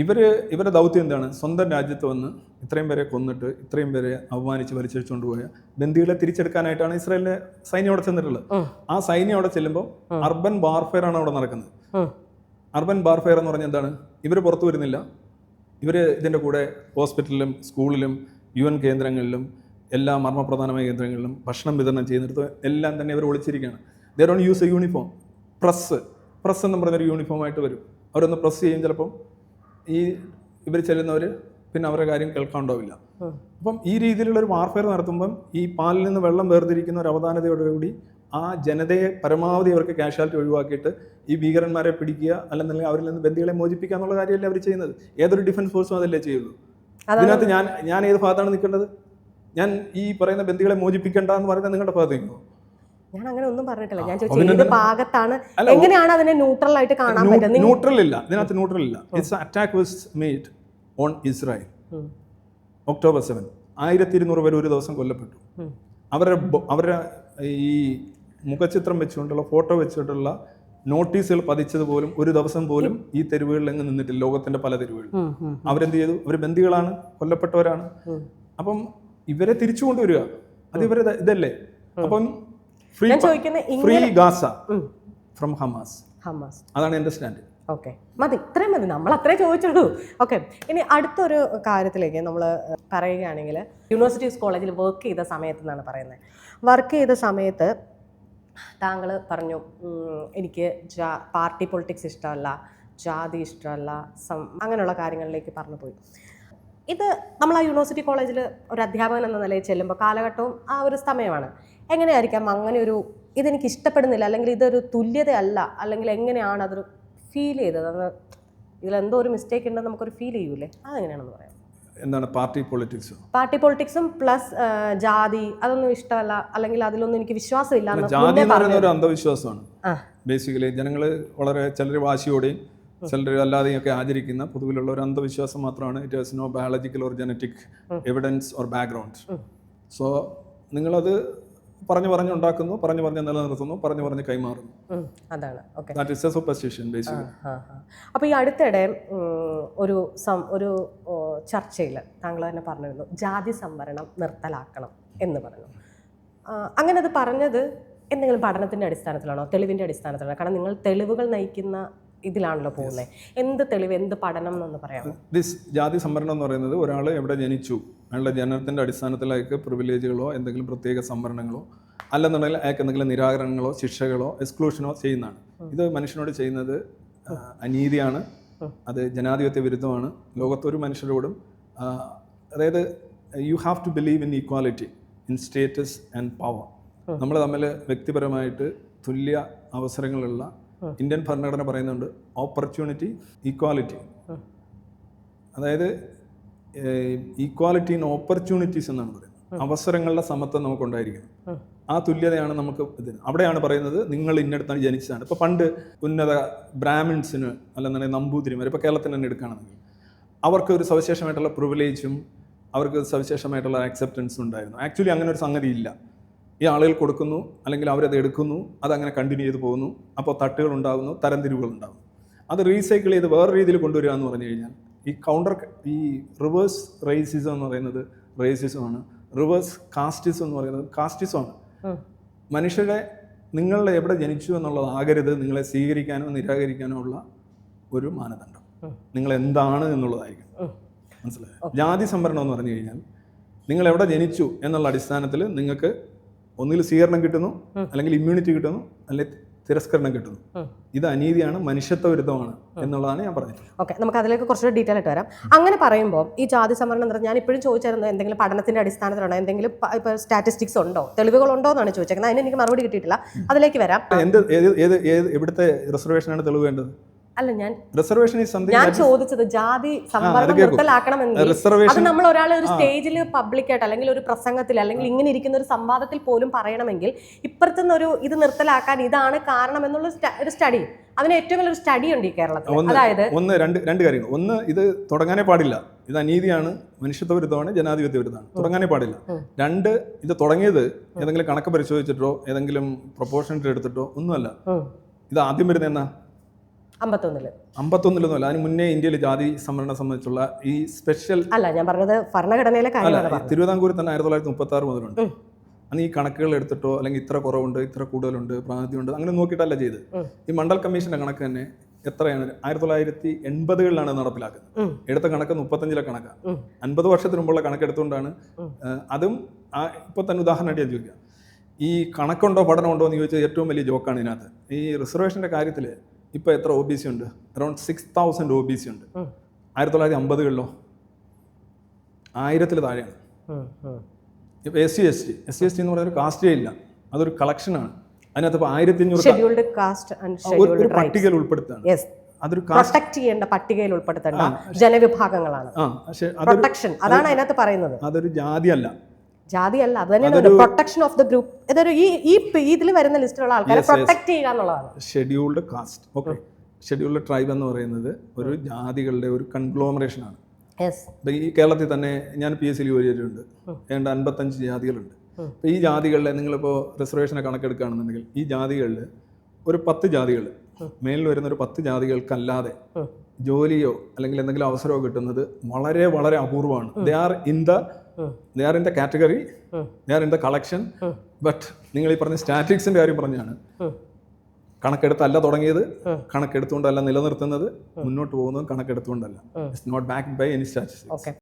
ഇവരുടെ ദൗത്യം എന്താണ്? സ്വന്തം രാജ്യത്ത് വന്ന് ഇത്രയും പേരെ കൊന്നിട്ട് ഇത്രയും പേരെ അവമാനിച്ച് വലിച്ചഴിച്ചുകൊണ്ട് പോയ ബന്ദികളെ തിരിച്ചെടുക്കാനായിട്ടാണ് ഇസ്രായേലിന്റെ സൈന്യം അവിടെ ചെന്നിട്ടുള്ളത്. ആ സൈന്യം അവിടെ ചെല്ലുമ്പോൾ അർബൻ വാർഫെയർ ആണ് അവിടെ നടക്കുന്നത്. അർബൻ വാർഫെയർ എന്ന് പറഞ്ഞാൽ എന്താണ്? ഇവർ പുറത്തു വരുന്നില്ല. ഇവർ ഇതിൻ്റെ കൂടെ ഹോസ്പിറ്റലിലും സ്കൂളിലും UN കേന്ദ്രങ്ങളിലും എല്ലാ മർമ്മപ്രധാനമായ കേന്ദ്രങ്ങളിലും ഭക്ഷണം വിതരണം ചെയ്യുന്നിടത്ത് എല്ലാം തന്നെ ഇവർ ഒളിച്ചിരിക്കുകയാണ്. They don't use a uniform. Press എന്നും പറഞ്ഞൊരു യൂണിഫോമായിട്ട് വരും. അവരൊന്ന് പ്രസ് ചെയ്യും. ചിലപ്പം ഈ ഇവർ ചെല്ലുന്നവർ പിന്നെ അവരുടെ കാര്യം കേൾക്കാണ്ടാവില്ല. അപ്പം ഈ രീതിയിലുള്ളൊരു വാർഫെയർ നടത്തുമ്പം ഈ പാലിൽ നിന്ന് വെള്ളം വേർതിരിക്കുന്ന ഒരു അവധാനതയോടുകൂടി ആ ജനതയെ പരമാവധി അവർക്ക് കാഷ്വാലിറ്റി ഒഴിവാക്കിയിട്ട് ഈ ഭീകരന്മാരെ പിടിക്കുക, അല്ലെന്നുണ്ടെങ്കിൽ അവരിൽ നിന്ന് ബന്ദികളെ മോചിപ്പിക്കുക എന്നുള്ള കാര്യമല്ലേ അവർ ചെയ്യുന്നത്. ഏതൊരു ഡിഫൻസ് ഫോഴ്സും അതല്ലേ ചെയ്യുള്ളൂ. ഇതിനകത്ത് ഞാൻ ഏത് ഭാഗത്താണ് നിൽക്കേണ്ടത്? ഞാൻ ഈ പറയുന്ന ബന്ദികളെ മോചിപ്പിക്കേണ്ട എന്ന് പറയുന്നത് നിങ്ങളുടെ ഭാഗത്തേക്കോ? ഞാൻ അങ്ങനെ ഒന്നും പറഞ്ഞിട്ടില്ല. ഞാൻ ചോദിച്ചത് ഭാഗത്താണ്, എങ്ങനെയാണ് അതിനെ ന്യൂട്രൽ ആയിട്ട് കാണാൻ പറ്റുന്നത്? ന്യൂട്രൽ ഇല്ല, ഇതിനകത്ത് ന്യൂട്രൽ ഇല്ല. It's attack was made on Israel. October 7 1200 പേര് ഒരു ദിവസം കൊല്ലപ്പെട്ടു. അവരുടെ ഈ മുഖചിത്രം വെച്ചുകൊണ്ടുള്ള ഫോട്ടോ വെച്ചിട്ടുള്ള നോട്ടീസുകൾ പതിച്ചത് പോലും ഒരു ദിവസം പോലും ഈ തെരുവുകളിൽ എങ്ങ് നിന്നിട്ടില്ല. ലോകത്തിന്റെ പല തെരുവുകളിൽ അവരെന്ത് ചെയ്തു? അവർ ബന്ദികളാണ്, കൊല്ലപ്പെട്ടവരാണ്. അപ്പം ഇവരെ തിരിച്ചു കൊണ്ടുവരിക, അത് ഇവരെ ഇതല്ലേ. അപ്പം ഫ്രീ ഗാസ ഫ്രം ഹമാസ്, അതാണ് എൻ്റെ സ്റ്റാൻഡ്. ഓക്കെ, മതി, ഇത്രയും മതി, നമ്മൾ അത്രേ ചോദിച്ചുള്ളൂ. ഓക്കെ, ഇനി അടുത്തൊരു കാര്യത്തിലേക്ക് നമ്മൾ പറയുകയാണെങ്കിൽ, യൂണിവേഴ്സിറ്റീസ് കോളേജിൽ വർക്ക് ചെയ്ത സമയത്ത് എന്നാണ് പറയുന്നത്. വർക്ക് ചെയ്ത സമയത്ത് താങ്കൾ പറഞ്ഞു, എനിക്ക് പാർട്ടി പൊളിറ്റിക്സ് ഇഷ്ടമല്ല, ജാതി ഇഷ്ടമല്ല, അങ്ങനെയുള്ള കാര്യങ്ങളിലേക്ക് പറഞ്ഞു പോയി. ഇത് നമ്മൾ ആ യൂണിവേഴ്സിറ്റി കോളേജിൽ ഒരു അധ്യാപകൻ എന്ന നിലയിൽ ചെല്ലുമ്പോൾ കാലഘട്ടവും ആ ഒരു സമയമാണ്. എങ്ങനെയായിരിക്കാം അങ്ങനെ ഒരു ഇതെനിക്ക് ഇഷ്ടപ്പെടുന്നില്ല, അല്ലെങ്കിൽ ഇതൊരു തുല്യതയല്ല, അല്ലെങ്കിൽ എങ്ങനെയാണ് അതൊരു ഫീൽ ചെയ്തത്? അത് ഇതിലെന്തോ ഒരു മിസ്റ്റേക്ക് ഉണ്ടെന്ന് നമുക്കൊരു ഫീൽ ചെയ്യൂലേ, അതെങ്ങനെയാണെന്ന് പറയാം. എന്താണ് പാർട്ടി പൊളിറ്റിക്സും പ്ലസ് ജാതി, അതൊന്നും ഇഷ്ടമല്ല, അല്ലെങ്കിൽ അതിലൊന്നും എനിക്ക് വിശ്വാസമില്ല. ജാതി എന്ന് പറയുന്ന ഒരു അന്ധവിശ്വാസമാണ്. ബേസിക്കലി ജനങ്ങൾ വളരെ ചിലർ വാശിയോടെയും ചിലർ അല്ലാതെയും ഒക്കെ ആചരിക്കുന്ന പൊതുവിലുള്ള ഒരു അന്ധവിശ്വാസം മാത്രമാണ്. It has no biological or genetic evidence or background. So നിങ്ങളത് പറഞ്ഞു ഉണ്ടാക്കുന്നു, പറഞ്ഞു നിലനിർത്തുന്നു, പറഞ്ഞു കൈമാറുന്നു. അതാണ്. That is a superstition basically. അപ്പോൾ ഈ അടുത്തിടെ ഒരു ചർച്ചയിൽ താങ്കൾ തന്നെ പറഞ്ഞിരുന്നു, ജാതി സംവരണം നിർത്തലാക്കണം എന്ന് പറഞ്ഞു. അങ്ങനെ അത് പറഞ്ഞത് എന്തെങ്കിലും പഠനത്തിൻ്റെ അടിസ്ഥാനത്തിലാണോ, തെളിവിൻ്റെ അടിസ്ഥാനത്തിലാണോ? കാരണം നിങ്ങൾ തെളിവുകൾ നയിക്കുന്ന ഇതിലാണല്ലോ പോകുന്നത്. എന്ത് തെളിവ്, എന്ത് പഠനം എന്നൊന്ന് പറയാമോ? ജാതി സംവരണം എന്ന് പറയുന്നത് ഒരാൾ എവിടെ ജനിച്ചു, അയാളുടെ ജനനത്തിൻ്റെ അടിസ്ഥാനത്തിലേക്ക് പ്രിവിലേജുകളോ എന്തെങ്കിലും പ്രത്യേക സംവരണങ്ങളോ അല്ലെന്നുണ്ടെങ്കിൽ അയാൾക്ക് എന്തെങ്കിലും നിരാകരണങ്ങളോ ശിക്ഷകളോ എക്സ്ക്ലൂഷനോ ചെയ്യുന്നതാണ്. ഇത് മനുഷ്യനോട് ചെയ്യുന്നത് അനീതിയാണ്, അത് ജനാധിപത്യ വിരുദ്ധമാണ്. ലോകത്തൊരു മനുഷ്യരോടും അതായത് you have to believe in equality in status and power. നമ്മൾ തമ്മിൽ വ്യക്തിപരമായിട്ട് തുല്യ അവസരങ്ങളുള്ള ഇന്ത്യൻ ഭരണഘടന പറയുന്നുണ്ട് ഓപ്പർച്യൂണിറ്റി ഈക്വാലിറ്റി. അതായത് ഈക്വാലിറ്റി ഇൻ ഓപ്പർച്യൂണിറ്റീസ് എന്നാണ് പറയുന്നത്. അവസരങ്ങളുടെ സമത്വം നമുക്കുണ്ടായിരിക്കണം. ആ തുല്യതയാണ് നമുക്ക് ഇത്. അവിടെയാണ് പറയുന്നത് നിങ്ങൾ ഇന്നടത്താണ് ജനിച്ചതാണ്. ഇപ്പോൾ പണ്ട് ഉന്നത ബ്രാഹ്മിൻസിന് അല്ലെന്നുണ്ടെങ്കിൽ നമ്പൂതിരിമാർ, ഇപ്പോൾ കേരളത്തിൽ തന്നെ എടുക്കുകയാണെങ്കിൽ അവർക്ക് ഒരു സവിശേഷമായിട്ടുള്ള പ്രിവിലേജും അവർക്ക് സവിശേഷമായിട്ടുള്ള ആക്സെപ്റ്റൻസും ഉണ്ടായിരുന്നു. ആക്ച്വലി അങ്ങനെ ഒരു സംഗതി ഇല്ല. ഈ ആളുകൾ കൊടുക്കുന്നു, അല്ലെങ്കിൽ അവരത് എടുക്കുന്നു, അതങ്ങനെ കണ്ടിന്യൂ ചെയ്ത് പോകുന്നു. അപ്പോൾ തട്ടുകൾ ഉണ്ടാകുന്നു, തരംതിരിവുകൾ ഉണ്ടാകുന്നു. അത് റീസൈക്കിൾ ചെയ്ത് വേറെ രീതിയിൽ കൊണ്ടുവരിക എന്ന് പറഞ്ഞു കഴിഞ്ഞാൽ ഈ റിവേഴ്സ് റേസിസം എന്ന് പറയുന്നത് റേസിസമാണ്, റിവേഴ്സ് കാസ്റ്റിസം എന്ന് പറയുന്നത് കാസ്റ്റിസമാണ്. മനുഷ്യരെ നിങ്ങളുടെ എവിടെ ജനിച്ചു എന്നുള്ളത് ആകരുത് നിങ്ങളെ സ്വീകരിക്കാനോ നിരാകരിക്കാനോ ഉള്ള ഒരു മാനദണ്ഡം. നിങ്ങൾ എന്താണ് എന്നുള്ളതായിരിക്കും. മനസ്സിലായോ? ജാതി സംവരണം എന്ന് പറഞ്ഞു കഴിഞ്ഞാൽ നിങ്ങൾ എവിടെ ജനിച്ചു എന്നുള്ള അടിസ്ഥാനത്തിൽ നിങ്ങൾക്ക് ഒന്നുകിൽ സ്വീകരണം കിട്ടുന്നു, അല്ലെങ്കിൽ ഇമ്മ്യൂണിറ്റി കിട്ടുന്നു, അല്ലെങ്കിൽ തിരസ്കരണം കിട്ടുന്നു. ഇത് അനീതിയാണ്, മനുഷ്യത്വ വിരുദ്ധമാണ് എന്നുള്ളതാണ് ഞാൻ പറഞ്ഞത്. ഓക്കെ, നമുക്ക് അതിലേക്ക് കുറച്ചുകൂടി ഡീറ്റെയിൽ ആയിട്ട് വരാം. അങ്ങനെ പറയുമ്പോൾ ഈ ജാതി സംവരണം എന്ന് പറഞ്ഞാൽ ഞാൻ ഇപ്പോഴും ചോദിച്ചായിരുന്നു എന്തെങ്കിലും പഠനത്തിന്റെ അടിസ്ഥാനത്തിലുണ്ടോ, എന്തെങ്കിലും ഇപ്പോൾ സ്റ്റാറ്റിസ്റ്റിക്സ് ഉണ്ടോ, തെളിവുകളുണ്ടോ എന്നാണ് ചോദിച്ചേക്കുന്നത്. അതിന് എനിക്ക് മറുപടി കിട്ടിയിട്ടില്ല. അതിലേക്ക് വരാം. എവിടുത്തെ റിസർവേഷനാണ് തെളിവ് വേണ്ടത്? അല്ല, ഞാൻ റിസർവേഷൻ ഞാൻ ചോദിച്ചത് ജാതി സംവരണം നിർത്തലാക്കണമെങ്കിൽ അത് നമ്മൾ ഒരാളെ ഒരു സ്റ്റേജിൽ പബ്ലിക്കായിട്ട് അല്ലെങ്കിൽ ഒരു പ്രസംഗത്തിൽ അല്ലെങ്കിൽ ഇങ്ങനെ ഇരിക്കുന്ന ഒരു സംവാദത്തിൽ പോലും പറയണമെങ്കിൽ ഇപ്പുറത്തുനിന്ന് ഒരു ഇത് നിർത്തലാക്കാൻ ഇതാണ് കാരണം എന്നുള്ള ഒരു സ്റ്റഡി, അതിന് ഏറ്റവും വലിയൊരു സ്റ്റഡി ഉണ്ട് ഈ കേരളത്തിൽ. അതായത് രണ്ട് കാര്യങ്ങൾ. ഒന്ന്, ഇത് തുടങ്ങാനേ പാടില്ല, ഇത് അനീതിയാണ്, മനുഷ്യത്വ വിരുദ്ധമാണ്, ജനാധിപത്യ വിരുദ്ധമാണ്, തുടങ്ങാനേ പാടില്ല. രണ്ട്, ഇത് തുടങ്ങിയത് ഏതെങ്കിലും കണക്ക് പരിശോധിച്ചിട്ടോ ഏതെങ്കിലും പ്രൊപ്പോർഷനറ്റ് എടുത്തിട്ടോ ഒന്നുമല്ല. ഇത് ആദ്യം വരുന്ന എന്നാ 51-ലൊന്നുമല്ല, അതിന് മുന്നേ ഇന്ത്യയിൽ ജാതി സംവരണം സംബന്ധിച്ചുള്ള ഈ സ്പെഷ്യൽ അല്ല ഞാൻ പറഞ്ഞത് ഭരണഘടനയിലെ കാര്യമാണ്. തിരുവിതാംകൂറിൽ തന്നെ 1936 മുതലുണ്ട്. അന്ന് ഈ കണക്കുകൾ എടുത്തിട്ടോ അല്ലെങ്കിൽ ഇത്ര കുറവുണ്ട്, ഇത്ര കൂടുതലുണ്ട്, പ്രാതിനിധ്യമുണ്ട്, അങ്ങനെ നോക്കിയിട്ടല്ല ചെയ്ത്. ഈ മണ്ഡൽ കമ്മീഷന്റെ കണക്ക് തന്നെ എത്രയാണ്? 1980-കളിലാണ് നടപ്പിലാക്കുന്നത്. എടുത്ത കണക്ക് 35-ലെ കണക്കാണ്. 50 വർഷത്തിന് മുമ്പുള്ള കണക്കെടുത്തുകൊണ്ടാണ്. അതും ഇപ്പോൾ തന്നെ ഉദാഹരണമായിട്ട് ഞാൻ ചോദിക്കാം. ഈ കണക്കുണ്ടോ പഠനമുണ്ടോ എന്ന് ചോദിച്ചാൽ ഏറ്റവും വലിയ ജോക്കാണ് ഇതിനകത്ത്. ഈ റിസർവേഷന്റെ കാര്യത്തിൽ ഇപ്പോൾ എത്ര ഒ ബി സി ഉണ്ട്? അറൌണ്ട് 6000 ഒ ബി സി ഉണ്ട്. 1950-കളിലോ 1000-ൽ താഴെയാണ്. ഇപ്പോൾ എസ് സി എസ് ടി എന്ന് പറയുന്ന ഒരു കാസ്റ്റേ ഇല്ല, അതൊരു കളക്ഷനാണ്. അതിനകത്ത് ഇപ്പോൾ 1500 ഒരു പട്ടികയിൽ ഉൾപ്പെടുത്താണ്. അതൊരു പ്രൊട്ടക്ട് ചെയ്യേണ്ട പട്ടികയിൽ ഉൾപ്പെടുത്തേണ്ട ജനവിഭാഗങ്ങളാണ്. പ്രൊട്ടക്ഷൻ, അതാണ് അതിനകത്ത് പറയുന്നത്. അതൊരു ജാതിയല്ല, ജാതിയല്ല, അത് തന്നെയാണ് പ്രൊട്ടക്ഷൻ ഓഫ് ദ ഗ്രൂപ്പ്. ഇതൊരു ഈ ഇതിൽ വരുന്ന ലിസ്റ്റിലുള്ള ആൾക്കാരെ പ്രൊട്ടക്ട് ചെയ്യുക എന്നുള്ളതാണ്. Scheduled caste, okay. Scheduled tribe എന്ന് പറയുന്നത് ഒരു ജാതികളുടെ ഒരു കൺഗ്ലോമറേഷനാണ്. ഈ കേരളത്തിൽ തന്നെ ഞാൻ PSC ജോലി ചെയ്തിട്ടുണ്ട്. ഏതാണ്ട് 55 ജാതികളുണ്ട്. അപ്പോൾ ഈ ജാതികളിലെ നിങ്ങളിപ്പോൾ റിസർവേഷനെ കണക്കെടുക്കുകയാണെന്നുണ്ടെങ്കിൽ ഈ ജാതികളിൽ ഒരു 10 ജാതികൾ മേലിൽ വരുന്ന ഒരു 10 ജാതികൾക്കല്ലാതെ ജോലിയോ അല്ലെങ്കിൽ എന്തെങ്കിലും അവസരമോ കിട്ടുന്നത് വളരെ വളരെ അപൂർവമാണ്. They are in the category, they are in the collection. But നിങ്ങൾ ഈ പറഞ്ഞ സ്റ്റാറ്റിക്സിന്റെ കാര്യം പറഞ്ഞാണ്. കണക്കെടുത്തല്ല തുടങ്ങിയത്, കണക്കെടുത്തുകൊണ്ടല്ല നിലനിർത്തുന്നത്, മുന്നോട്ട് പോകുന്നത് കണക്കെടുത്തുകൊണ്ടല്ല. It's not backed by any statistics.